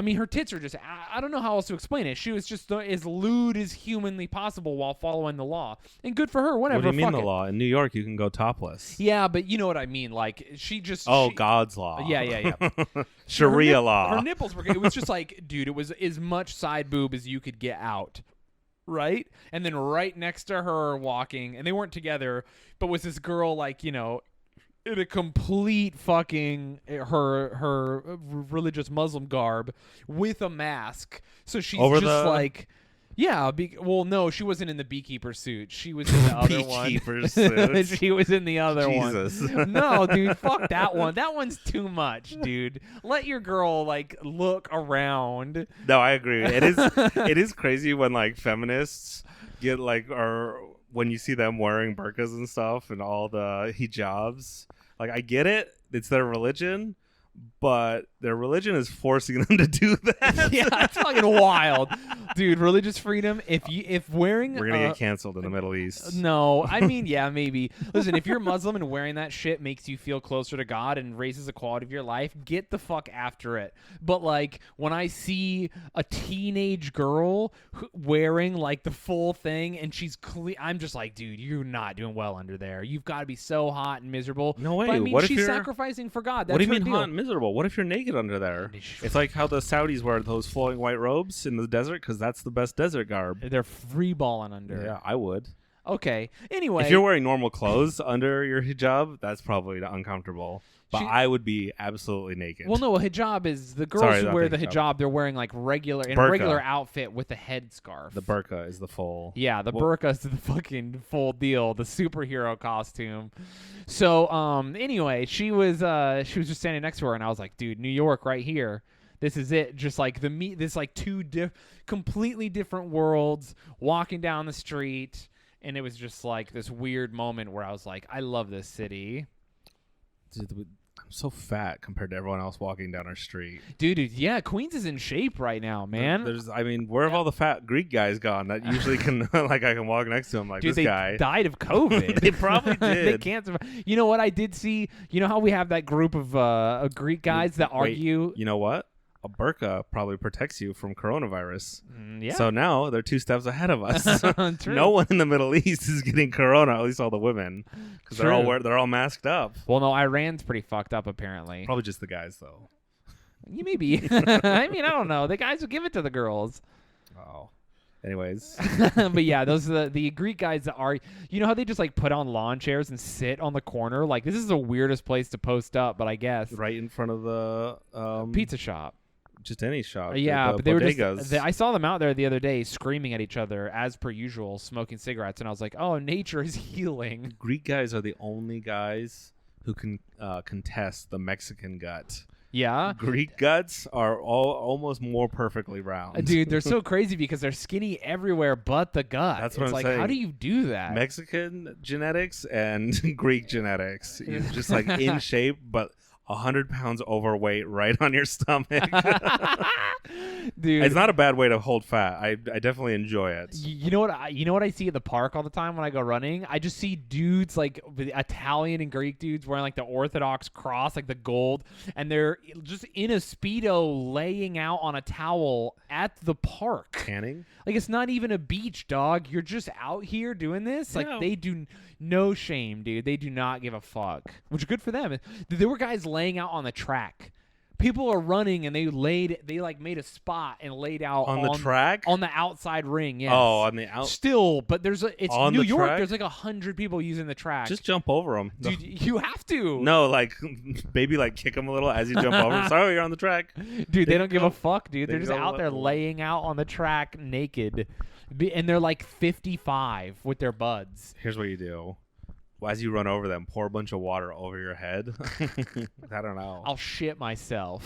B: mean, her tits are just, I don't know how else to explain it. She was just as lewd as humanly possible while following the law. And good for her, whatever.
C: What do you mean
B: fuck
C: the
B: it.
C: law? In New York, you can go topless.
B: Yeah, but you know what I mean. Like, she just...
C: God's law.
B: Yeah.
C: Sharia law.
B: Her nipples were... It was just like, dude, it was as much side boob as you could get out. Right? And then right next to her walking, and they weren't together, but was this girl, like, you know... in a complete fucking her religious Muslim garb with a mask, so she's
C: Over
B: just
C: the-
B: like, yeah. Well, no, she wasn't in the beekeeper suit. She was in the other one.
C: Beekeeper suit.
B: She was in the other
C: Jesus.
B: one. No, dude, fuck that one. That one's too much, dude. Let your girl like look around.
C: No, I agree. It is crazy when like feminists get like when you see them wearing burqas and stuff and all the hijabs. Like, I get it. It's their religion, but their religion is forcing them to do that.
B: Yeah, it's fucking wild, dude. Religious freedom. If wearing
C: We're gonna get canceled in the Middle East.
B: No, I mean, yeah, maybe. Listen, if you're Muslim and wearing that shit makes you feel closer to God and raises the quality of your life, get the fuck after it. But like when I see a teenage girl wearing like the full thing and she's clean, I'm just like, dude, you're not doing well under there. You've got to be so hot and miserable.
C: No way.
B: But I mean,
C: What if
B: she's
C: you're-
B: sacrificing for God. That's
C: What do you
B: her
C: mean
B: deal.
C: hot and miserable? What if you're naked under there? It's like how the Saudis wear those flowing white robes in the desert because that's the best desert garb.
B: They're free balling under.
C: Yeah, I would.
B: Okay. Anyway,
C: If you're wearing normal clothes under your hijab, that's probably uncomfortable. But I would be absolutely naked.
B: well, no, a hijab is the girls
C: Sorry,
B: who
C: not
B: wear
C: the
B: the
C: hijab.
B: hijab. They're wearing like regular in a
C: Burqa.
B: regular outfit with a headscarf.
C: The burqa is the full.
B: Yeah, the burqa is the fucking full deal, the superhero costume. So, anyway, she was just standing next to her, and I was like, dude, New York, right here. This is it. Just like this like two completely different worlds walking down the street, and it was just like this weird moment where I was like, I love this city.
C: Dude, I'm so fat compared to everyone else walking down our street.
B: Dude, yeah, Queens is in shape right now, man.
C: Where have all the fat Greek guys gone that usually can, like, I can walk next to him like
B: Dude,
C: this
B: they
C: guy?
B: died of COVID.
C: They probably
B: They
C: did.
B: can't survive. You know what I did see? You know how we have that group of Greek guys that
C: Wait,
B: argue?
C: You know what? A burqa probably protects you from coronavirus.
B: Yeah.
C: So now they're 2 steps ahead of us.
B: True.
C: No one in the Middle East is getting corona, at least all the women, because they're all masked up.
B: Well, no, Iran's pretty fucked up apparently.
C: Probably just the guys though.
B: You maybe. I mean, I don't know. The guys will give it to the girls.
C: Oh. Anyways,
B: But yeah, those are the Greek guys that are. You know how they just like put on lawn chairs and sit on the corner? Like this is the weirdest place to post up, but I guess
C: right in front of the
B: pizza shop.
C: just any shop.
B: Yeah,
C: the
B: but they were
C: bodegas.
B: just. I saw them out there the other day screaming at each other as per usual, smoking cigarettes, and I was like, "Oh, nature is healing."
C: Greek guys are the only guys who can contest the Mexican gut.
B: Yeah.
C: Greek guts are all almost more perfectly round.
B: Dude, they're so crazy because they're skinny everywhere but the gut.
C: That's what
B: it's
C: I'm
B: like,
C: saying.
B: how do you do that?
C: Mexican genetics and Greek genetics. You're just like in shape, but 100 pounds overweight right on your stomach.
B: Dude,
C: It's not a bad way to hold fat. I definitely enjoy it.
B: you know what I see at the park all the time when I go running? I just see dudes like Italian and Greek dudes wearing like the Orthodox cross, like the gold, and they're just in a Speedo laying out on a towel at the park.
C: Canning?
B: Like it's not even a beach, dog. You're just out here doing this. Like
C: Yeah.
B: they do no shame, dude. They do not give a fuck. Which is good for them. There were guys laying out on the track people are running and they made a spot and laid out
C: on the track
B: on the outside ring. Yes.
C: Oh, on the
B: Still, but it's
C: on
B: New
C: the
B: York.
C: track?
B: There's like 100 people using the track.
C: Just jump over them,
B: dude. You have to.
C: No, like maybe like kick them a little as you jump over. Sorry, you're on the track,
B: dude. They don't give a fuck, dude.
C: they
B: They're just
C: go
B: out there laying out on the track naked, and they're like 55 with their buds.
C: Here's what you do. As you run over them, pour a bunch of water over your head. I don't know.
B: I'll shit myself,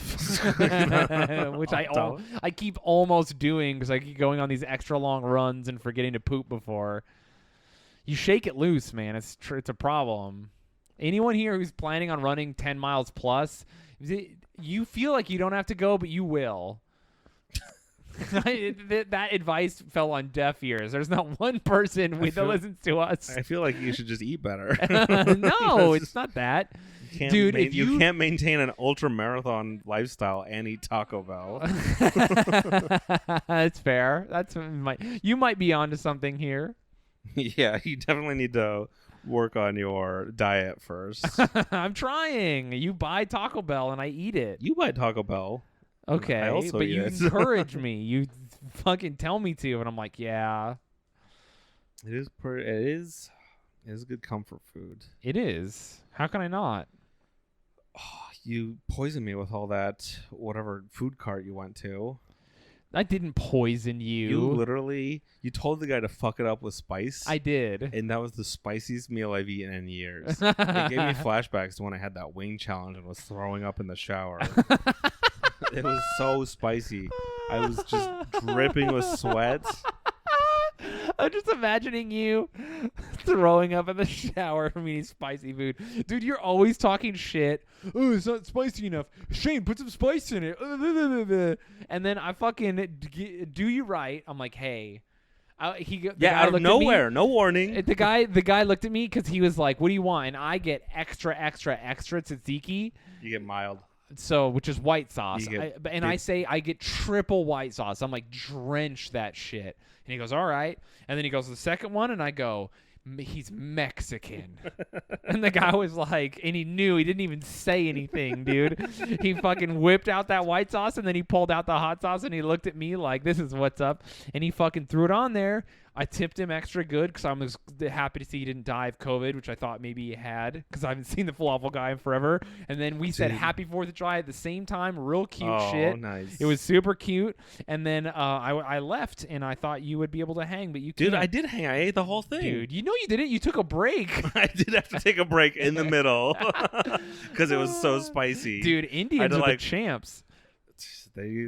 B: which I keep almost doing because I keep going on these extra long runs and forgetting to poop before. You shake it loose, man. It's a problem. Anyone here who's planning on running 10 miles plus, you feel like you don't have to go, but you will. That advice fell on deaf ears. There's not one person that listens to us.
C: I feel like you should just eat better.
B: No, it's not that. Dude, if
C: you can't maintain an ultra marathon lifestyle and eat Taco Bell.
B: That's fair. You might be onto something here.
C: Yeah, you definitely need to work on your diet first.
B: I'm trying. You buy Taco Bell and I eat it.
C: You buy Taco Bell.
B: Okay, but you encourage me. You fucking tell me to, and I'm like, yeah.
C: It is good comfort food.
B: It is. How can I not?
C: Oh, you poisoned me with all that whatever food cart you went to.
B: I didn't poison you.
C: You told the guy to fuck it up with spice.
B: I did.
C: And that was the spiciest meal I've eaten in years. It gave me flashbacks to when I had that wing challenge and was throwing up in the shower. It was so spicy. I was just dripping with sweat.
B: I'm just imagining you throwing up in the shower from eating spicy food. Dude, you're always talking shit. Oh, it's not spicy enough. Shayne, put some spice in it. And then I fucking do you right. I'm like, hey.
C: Out of nowhere. No warning.
B: The guy looked at me because he was like, what do you want? And I get extra tzatziki.
C: You get mild.
B: So, which is white sauce. I say I get triple white sauce. I'm like, drench that shit. And he goes, all right. And then he goes to the second one, and I go, he's Mexican. And the guy was like, and he knew, he didn't even say anything, dude. He fucking whipped out that white sauce, and then he pulled out the hot sauce, and he looked at me like, this is what's up. And he fucking threw it on there. I tipped him extra good because I was happy to see he didn't die of COVID, which I thought maybe he had because I haven't seen the falafel guy in forever. And then we said Happy 4th of July at the same time. Real cute shit.
C: Nice.
B: It was super cute. And then I left, and I thought you would be able to hang, but you can't.
C: Dude, I did hang. I ate the whole thing.
B: Dude, you know you didn't. You took a break.
C: I did have to take a break in the middle because it was so spicy.
B: Dude, Indians are the champs.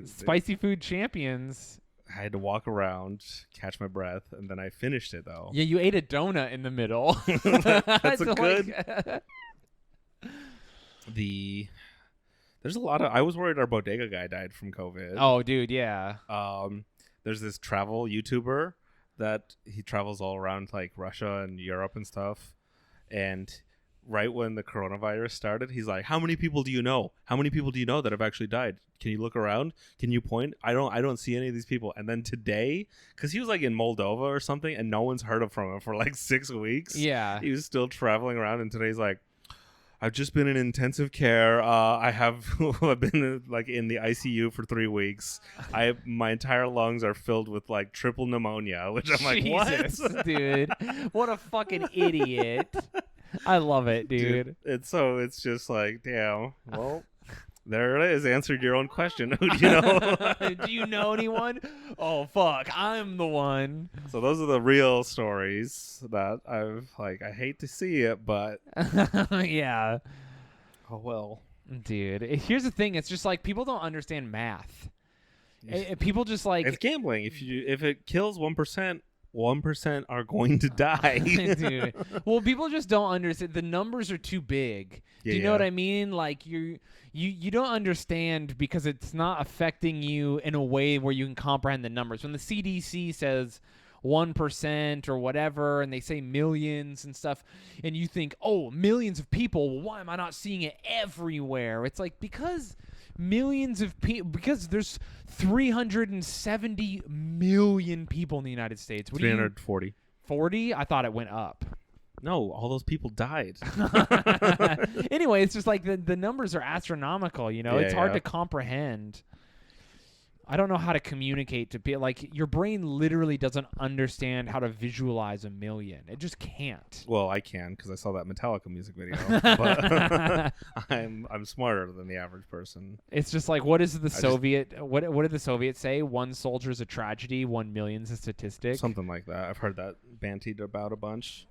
B: Spicy food champions.
C: I had to walk around, catch my breath, and then I finished it, though.
B: Yeah, you ate a donut in the middle.
C: That's a good... There's a lot of... I was worried our bodega guy died from COVID.
B: Oh, dude, yeah.
C: There's this travel YouTuber that he travels all around, like, Russia and Europe and stuff. And right when the coronavirus started, he's like, how many people do you know? How many people do you know that have actually died? Can you look around? Can you point? I don't see any of these people. And then today, because he was like in Moldova or something, and no one's heard from him for like 6 weeks.
B: Yeah.
C: He was still traveling around, and today's like, I've just been in intensive care. I've been like in the ICU for 3 weeks. My entire lungs are filled with like triple pneumonia, which I'm like,
B: Jesus,
C: what?
B: Dude, what a fucking idiot. I love it, dude.
C: It's just like, damn. Well, there it is. Answered your own question. Who do you know?
B: Do you know anyone? Oh, fuck. I'm the one.
C: So those are the real stories that I hate to see it, but
B: yeah.
C: Oh, well.
B: Dude, here's the thing. It's just like people don't understand math. People just like...
C: It's gambling. If it kills 1%, 1% are going to die.
B: Dude. Well, people just don't understand. The numbers are too big. Do you know what I mean? Like you don't understand because it's not affecting you in a way where you can comprehend the numbers. When the CDC says 1% or whatever, and they say millions and stuff, and you think, oh, millions of people, well, why am I not seeing it everywhere? It's like because millions of people, because there's 370 million people in the United States.
C: 340.
B: 40? I thought it went up.
C: No, all those people died.
B: Anyway, it's just like the numbers are astronomical, you know?
C: Yeah,
B: It's hard
C: yeah.
B: to comprehend. I don't know how to communicate to people. Like, your brain literally doesn't understand how to visualize a million. It just can't.
C: Well, I can because I saw that Metallica music video. But I'm smarter than the average person.
B: It's just like, what is the Soviet? What did the Soviets say? 1 soldier is a tragedy. 1 million's a statistic.
C: Something like that. I've heard that bantied about a bunch.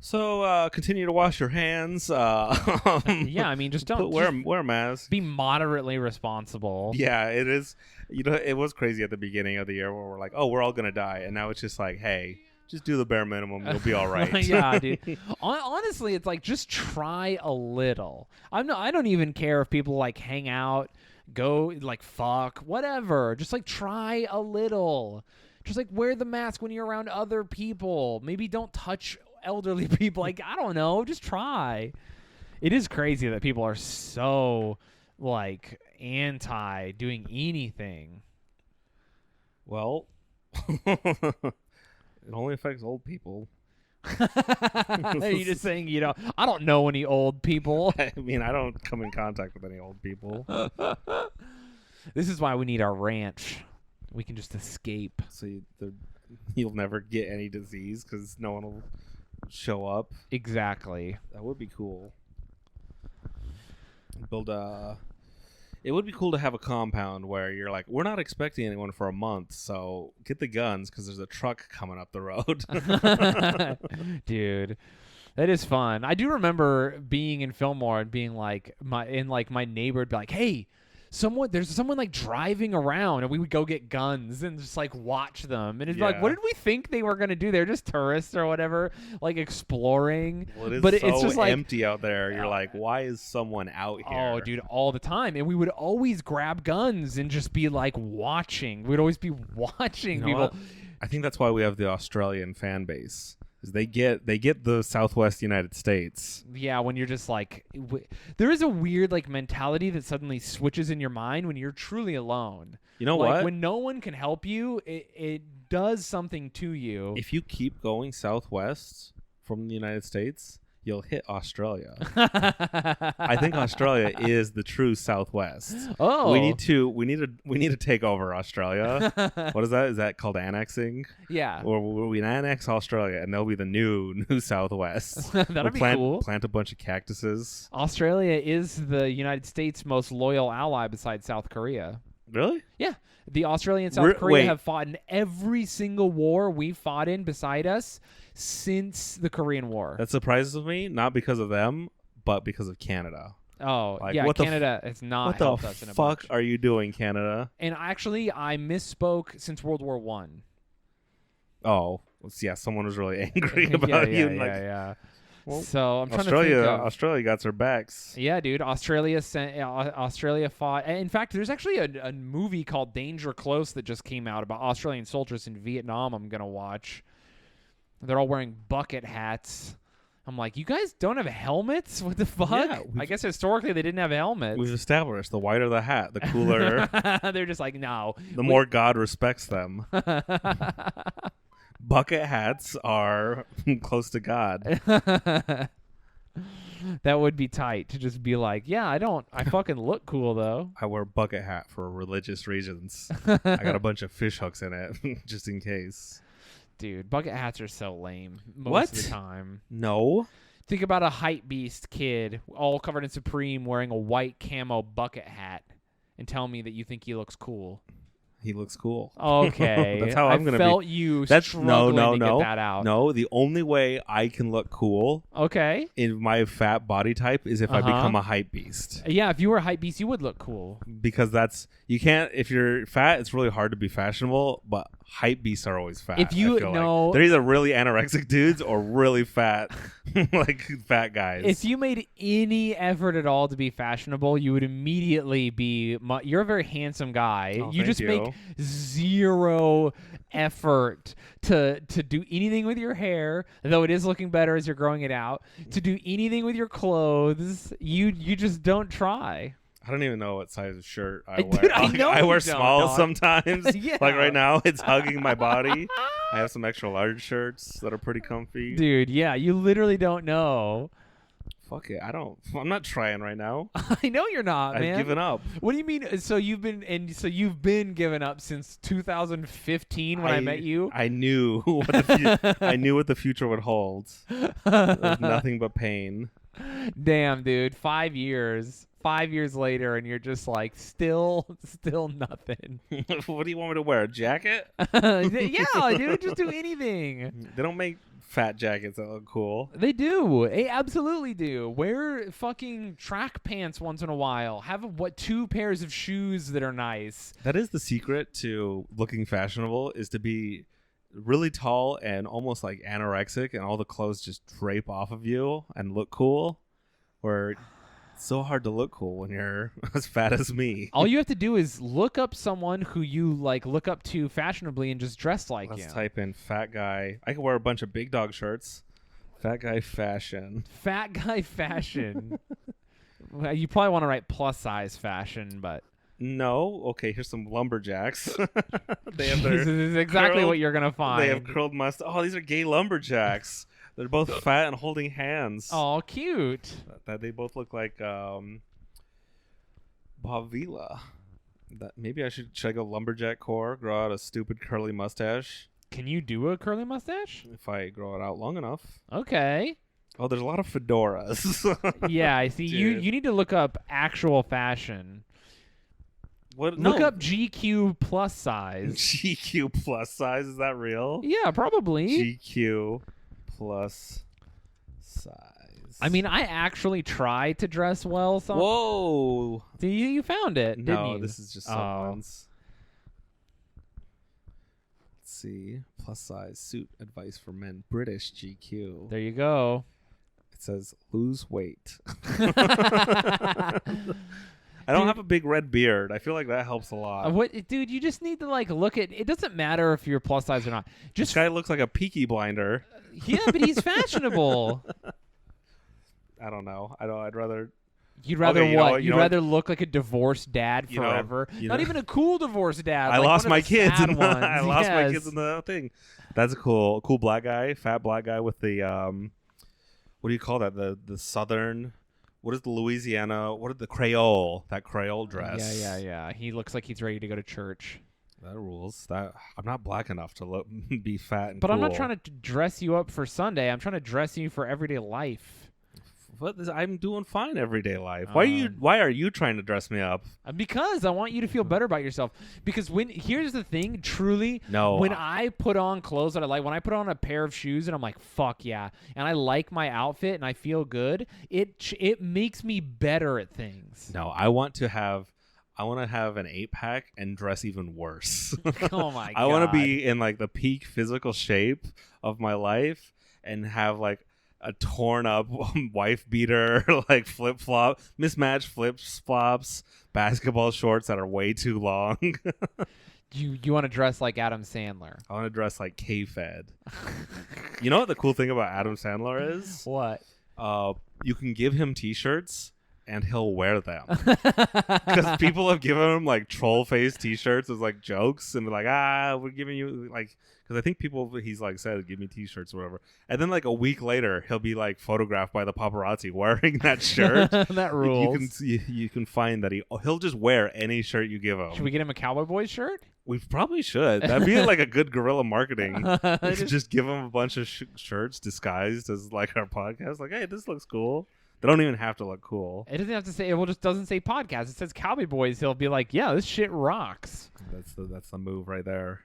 C: So continue to wash your hands.
B: Yeah, I mean, just don't
C: wear a mask.
B: be moderately responsible.
C: Yeah, it is. You know, it was crazy at the beginning of the year where we're like, oh, we're all gonna die, and now it's just like, hey, just do the bare minimum. You'll be all right.
B: Yeah, dude. Honestly, it's like, just try a little. I don't even care if people like hang out, go like fuck, whatever. Just like try a little. Just like wear the mask when you're around other people. Maybe don't touch elderly people. Like, I don't know. Just try. It is crazy that people are so like anti doing anything.
C: Well, it only affects old people.
B: Are you just saying, I don't know any old people.
C: I mean, I don't come in contact with any old people.
B: This is why we need our ranch. We can just escape.
C: So you'll never get any disease because no one will show up.
B: Exactly.
C: That would be cool. It would be cool to have a compound where you're like, we're not expecting anyone for a month, so get the guns because there's a truck coming up the road.
B: Dude, that is fun. I do remember being in Fillmore and being like, my neighbor would be like, hey, there's someone like driving around, and we would go get guns and just like watch them. And it'd be like, what did we think they were gonna do? They're just tourists or whatever, like exploring.
C: Well,
B: but
C: it's
B: it's just like
C: empty out there. You're like, why is someone out here?
B: Oh, dude, all the time. And we would always grab guns and just be like watching. We'd always be watching people.
C: What? I think that's why we have the Australian fan base. Is they get the Southwest United States.
B: Yeah, when you're just like, there is a weird like mentality that suddenly switches in your mind when you're truly alone.
C: You know
B: like,
C: what?
B: When no one can help you, it does something to you.
C: If you keep going southwest from the United States, you'll hit Australia. I think Australia is the true Southwest.
B: Oh,
C: we need to take over Australia. What is that? Is that called annexing?
B: Yeah.
C: Or we annex Australia, and they'll be the new Southwest.
B: That'd be cool.
C: Plant a bunch of cactuses.
B: Australia is the United States' most loyal ally besides South Korea.
C: Really?
B: Yeah. The Australia and South Korea have fought in every single war we fought in beside us since the Korean War.
C: That surprises me, not because of them, but because of Canada.
B: Oh,
C: like,
B: yeah, Canada has not helped us in a bunch.
C: What the fuck are you doing, Canada?
B: And actually, I misspoke since World War One.
C: Oh, yeah, someone was really angry about you.
B: Yeah.
C: Well,
B: so I'm trying to think of,
C: Australia got their backs.
B: Yeah, dude. Australia fought. In fact, there's actually a movie called Danger Close that just came out about Australian soldiers in Vietnam. I'm gonna watch. They're all wearing bucket hats. I'm like, you guys don't have helmets? What the fuck?
C: Yeah,
B: I guess historically they didn't have helmets.
C: We've established the whiter the hat, the cooler.
B: They're just like, no.
C: The more God respects them. Bucket hats are close to God.
B: That would be tight to just be like, yeah, I fucking look cool though.
C: I wear a bucket hat for religious reasons. I got a bunch of fish hooks in it just in case.
B: Dude, bucket hats are so lame most of the time.
C: No.
B: Think about a hype beast kid all covered in Supreme wearing a white camo bucket hat and tell me that you think he looks cool.
C: He looks cool.
B: Okay.
C: That's how I'm going to be.
B: I felt you struggling to get that out.
C: No, the only way I can look cool in my fat body type is if I become a hype beast.
B: Yeah, if you were a hype beast, you would look cool.
C: Because you can't, if you're fat, it's really hard to be fashionable, but hype beasts are always fat.
B: If you know,
C: they're either really anorexic dudes or really fat, like fat guys.
B: If you made any effort at all to be fashionable, you would immediately be. You're a very handsome guy. You just make zero effort to do anything with your hair, though it is looking better as you're growing it out. To do anything with your clothes, you just don't try.
C: I don't even know what size of shirt I wear.
B: Dude, I know
C: I
B: you
C: wear
B: don't,
C: small
B: dog.
C: sometimes.
B: Yeah.
C: Like right now, it's hugging my body. I have some extra large shirts that are pretty comfy.
B: Dude, yeah, you literally don't know.
C: Fuck it. I'm not trying right now.
B: I know you're not, man.
C: I've given up.
B: What do you mean? So you've been given up since 2015 when I met you.
C: I knew what the future would hold. There's nothing but pain.
B: Damn, dude, 5 years. 5 years later, and you're just like still nothing.
C: What do you want me to wear? A jacket?
B: Yeah, dude, just do anything.
C: They don't make fat jackets that look cool.
B: They do. They absolutely do. Wear fucking track pants once in a while. Have 2 pairs of shoes that are nice.
C: That is the secret to looking fashionable, is to be really tall and almost like anorexic, and all the clothes just drape off of you and look cool. Where it's so hard to look cool when you're as fat as me.
B: All you have to do is look up someone who you like look up to fashionably and just dress like
C: Let's
B: him.
C: type in fat guy. I could wear a bunch of big dog shirts. Fat guy fashion.
B: Fat guy fashion. Well, you probably want to write plus size fashion, but
C: No. Okay, here's some lumberjacks. They have
B: this is exactly
C: curled-
B: what you're gonna find.
C: They have curled mustache. Oh, these are gay lumberjacks. They're both fat and holding hands.
B: Oh, cute.
C: That they both look like Bob Vila. That maybe should I go lumberjack core, grow out a stupid curly mustache
B: Can you do a curly mustache?
C: if I grow it out long enough.
B: Okay.
C: Oh, there's a lot of fedoras.
B: Yeah, I see. You
C: Dude.
B: you need to look up actual fashion.
C: What?
B: Look
C: No.
B: up GQ plus size.
C: GQ plus size, is that real?
B: Yeah, probably.
C: GQ plus size.
B: I mean, I actually try to dress well.
C: Whoa!
B: You found it, didn't
C: No,
B: you?
C: this is just
B: Oh.
C: someone's. Let's see. Plus size suit advice for men. British GQ.
B: There you go.
C: It says lose weight. I don't have a big red beard. I feel like that helps a lot.
B: What, dude? You just need to like look at. It doesn't matter if you're plus size or not.
C: This
B: Just
C: guy looks like a Peaky Blinder.
B: yeah, but he's fashionable.
C: I don't know. I'd rather.
B: You'd rather
C: Okay, you know
B: what?
C: what- you
B: You'd
C: know what?
B: rather look like a divorced dad
C: You know-
B: forever.
C: you
B: Not
C: know-
B: even a cool divorced dad.
C: I
B: like
C: lost
B: one of
C: my
B: the
C: kids
B: sad
C: in
B: ones.
C: I lost my
B: Yes.
C: kids in the thing. That's a cool black guy, fat black guy with the what do you call that? The southern. What is the Louisiana? What is the Creole? That Creole dress.
B: Yeah. He looks like he's ready to go to church.
C: That rules. That I'm not black enough to be fat and
B: But I'm not
C: cool.
B: trying to dress you up for Sunday. I'm trying to dress you for everyday life.
C: I'm doing fine everyday life. Why are you trying to dress me up?
B: Because I want you to feel better about yourself. Because here's the thing, truly,
C: No.
B: when I put on clothes that I like, when I put on a pair of shoes and I'm like, fuck yeah, and I like my outfit and I feel good, it makes me better at things.
C: No, I want to have an 8-pack and dress even worse.
B: Oh my god.
C: I want to be in like the peak physical shape of my life and have like a torn up wife beater, like mismatched flip flops, basketball shorts that are way too long.
B: You want to dress like Adam Sandler.
C: I want to dress like K-Fed. You know what the cool thing about Adam Sandler is?
B: What?
C: You can give him t-shirts and he'll wear them. Because people have given him like troll face t-shirts as like jokes and they're like, we're giving you like, because I think he's like said, give me t-shirts or whatever. And then like a week later, he'll be like photographed by the paparazzi wearing that shirt.
B: That rules.
C: You can find that he'll just wear any shirt you give him.
B: Should we get him a Cowboy Boys shirt?
C: We probably should. That'd be like a good guerrilla marketing.
B: Just-
C: Just give them a bunch of shirts disguised as like our podcast. Like, hey, this looks cool. They don't even have to look cool.
B: It doesn't have to say. It just doesn't say podcast. It says Cowboy Boys. He'll be like, yeah, this shit rocks.
C: That's the move right there.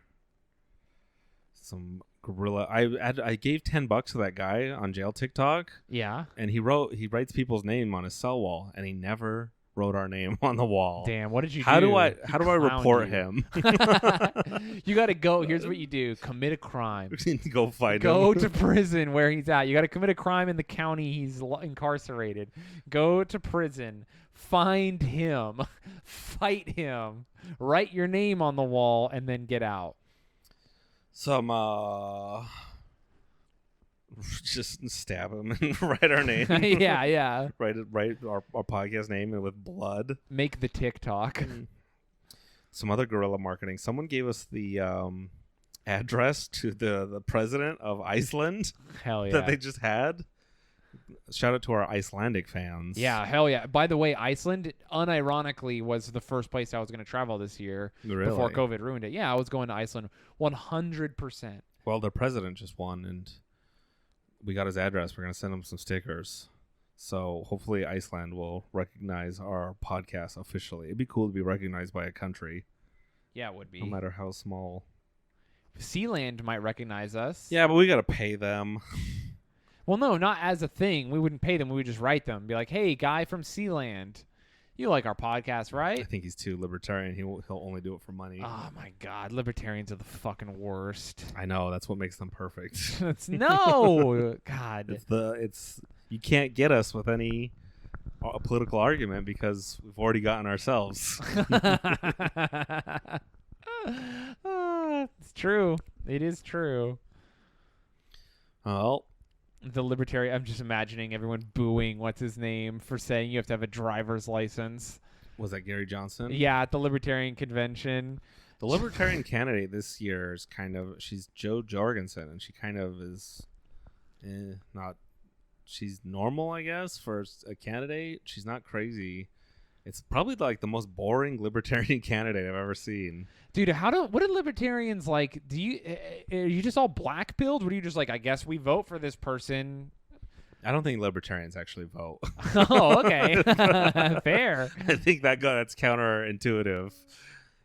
C: Some guerrilla. I gave $10 to that guy on jail TikTok,
B: Yeah.
C: and he writes people's name on his cell wall, and he never wrote our name on the wall.
B: Damn. What did you
C: How
B: do?
C: do I
B: He
C: report
B: clowned you.
C: him?
B: You got to go. Here's what you do: commit a crime.
C: Go find
B: Go
C: him.
B: to prison where he's at. You got to commit a crime in the county he's incarcerated. Go to prison. Find him. Fight him. Write your name on the wall and then get out.
C: Some Just stab him and write our name.
B: Yeah.
C: Write our podcast name and with blood.
B: Make the TikTok.
C: Some other guerrilla marketing. Someone gave us the address to the president of Iceland.
B: Hell yeah.
C: That they just had. Shout out to our Icelandic fans.
B: Yeah, hell yeah. By the way, Iceland, unironically, was the first place I was going to travel this year
C: Really?
B: before COVID ruined it. Yeah, I was going to Iceland 100%.
C: Well, their president just won, and we got his address. We're going to send him some stickers. So hopefully Iceland will recognize our podcast officially. It'd be cool to be recognized by a country.
B: Yeah, it would be.
C: No matter how small.
B: Sealand might recognize us.
C: Yeah, but we got to pay them.
B: Well, no, not as a thing. We wouldn't pay them. We would just write them. Be like, hey, guy from Sealand, you like our podcast, right?
C: I think he's too libertarian. He'll only do it for money.
B: Oh, my God. Libertarians are the fucking worst.
C: I know. That's what makes them perfect.
B: No. God.
C: It's you can't get us with any political argument because we've already gotten ourselves.
B: It's true. It is true.
C: Well,
B: The libertarian, I'm just imagining everyone booing what's his name for saying you have to have a driver's license.
C: was that Gary Johnson?
B: Yeah, at the Libertarian Convention.
C: The Libertarian candidate this year is she's Jo Jorgensen, and she kind of is not, she's normal, I guess, for a candidate. She's not crazy. It's probably like the most boring libertarian candidate I've ever seen.
B: Dude, what do libertarians like? Are you just all black pilled? What are you just like, I guess we vote for this person?
C: I don't think libertarians actually vote.
B: Oh, okay. Fair.
C: I think that's counterintuitive.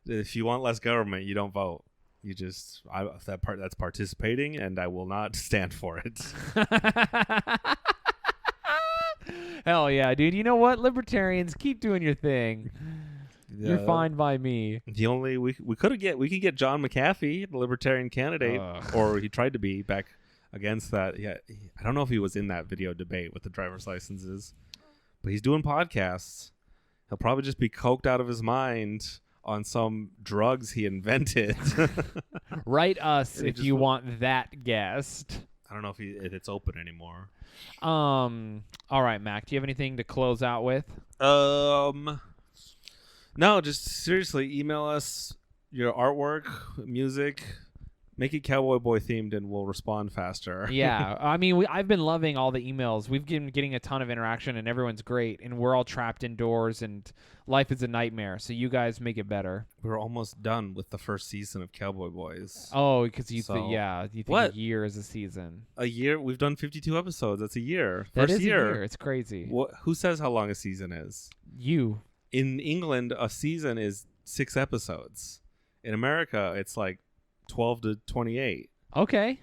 C: If you want less government, you don't vote. You just that's participating, and I will not stand for it.
B: Hell yeah, dude. You know what? Libertarians, keep doing your thing. You're fine by me.
C: The only we could get John McAfee, the libertarian candidate, or he tried to be back against that. Yeah, I don't know if he was in that video debate with the driver's licenses, but he's doing podcasts. He'll probably just be coked out of his mind on some drugs he invented.
B: Write us if you want that guest.
C: I don't know if it's open anymore.
B: All right, Mac. Do you have anything to close out with?
C: No, just seriously, email us your artwork, music. Make it Cowboy Boy themed, and we'll respond faster.
B: Yeah, I mean, I've been loving all the emails. We've been getting a ton of interaction, and everyone's great. And we're all trapped indoors, and life is a nightmare. So you guys make it better.
C: We're almost done with the first season of Cowboy Boys.
B: Oh, because you think
C: what?
B: a year is a season.
C: A year? We've done 52 episodes. That's a year.
B: That
C: First
B: is
C: year.
B: a year. It's crazy.
C: Who says how long a season is?
B: You.
C: In England, a season is 6 episodes. In America, it's like 12 to 28.
B: Okay.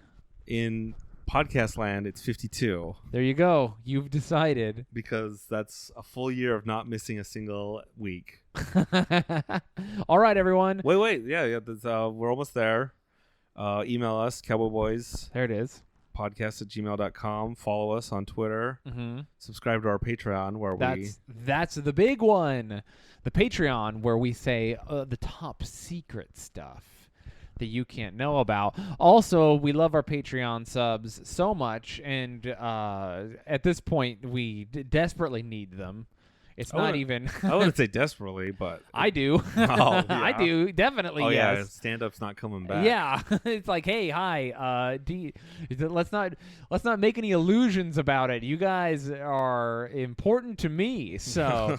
C: In podcast land, it's 52.
B: There you go. You've decided.
C: Because that's a full year of not missing a single week.
B: All right, everyone.
C: Wait. Yeah. We're almost there. Email us, cowboyboys.
B: There it is.
C: podcast@gmail.com. Follow us on Twitter.
B: Mm-hmm.
C: Subscribe to our Patreon where
B: that's the big one. The Patreon, where we say the top secret stuff that you can't know about. Also, we love our Patreon subs so much, and at this point, we desperately need them. It's not even...
C: I wouldn't say desperately, but...
B: I do.
C: Oh, yeah.
B: I do. Definitely, yes.
C: Yeah, stand-up's not coming back.
B: Yeah. It's like, hey, hi. Let's not make any illusions about it. You guys are important to me. So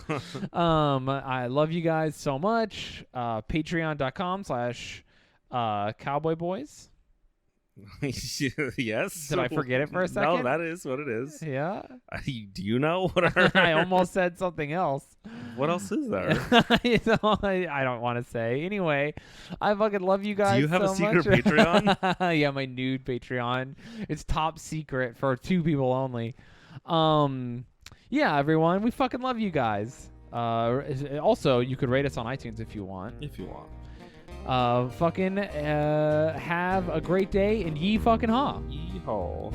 B: I love you guys so much. Patreon.com/cowboyboys.
C: Yes.
B: Did I forget it for a second?
C: No, that is what it is.
B: Yeah.
C: Do you know what
B: I almost said something else.
C: What else is there?
B: I don't want to say. Anyway, I fucking love you guys.
C: Do you have
B: so
C: a secret
B: much.
C: Patreon?
B: Yeah, my nude Patreon. It's top secret for 2 people only. Yeah, everyone, we fucking love you guys. Also, you could rate us on iTunes if you want. Fucking have a great day, and ye fucking ha.
C: Yeehaw.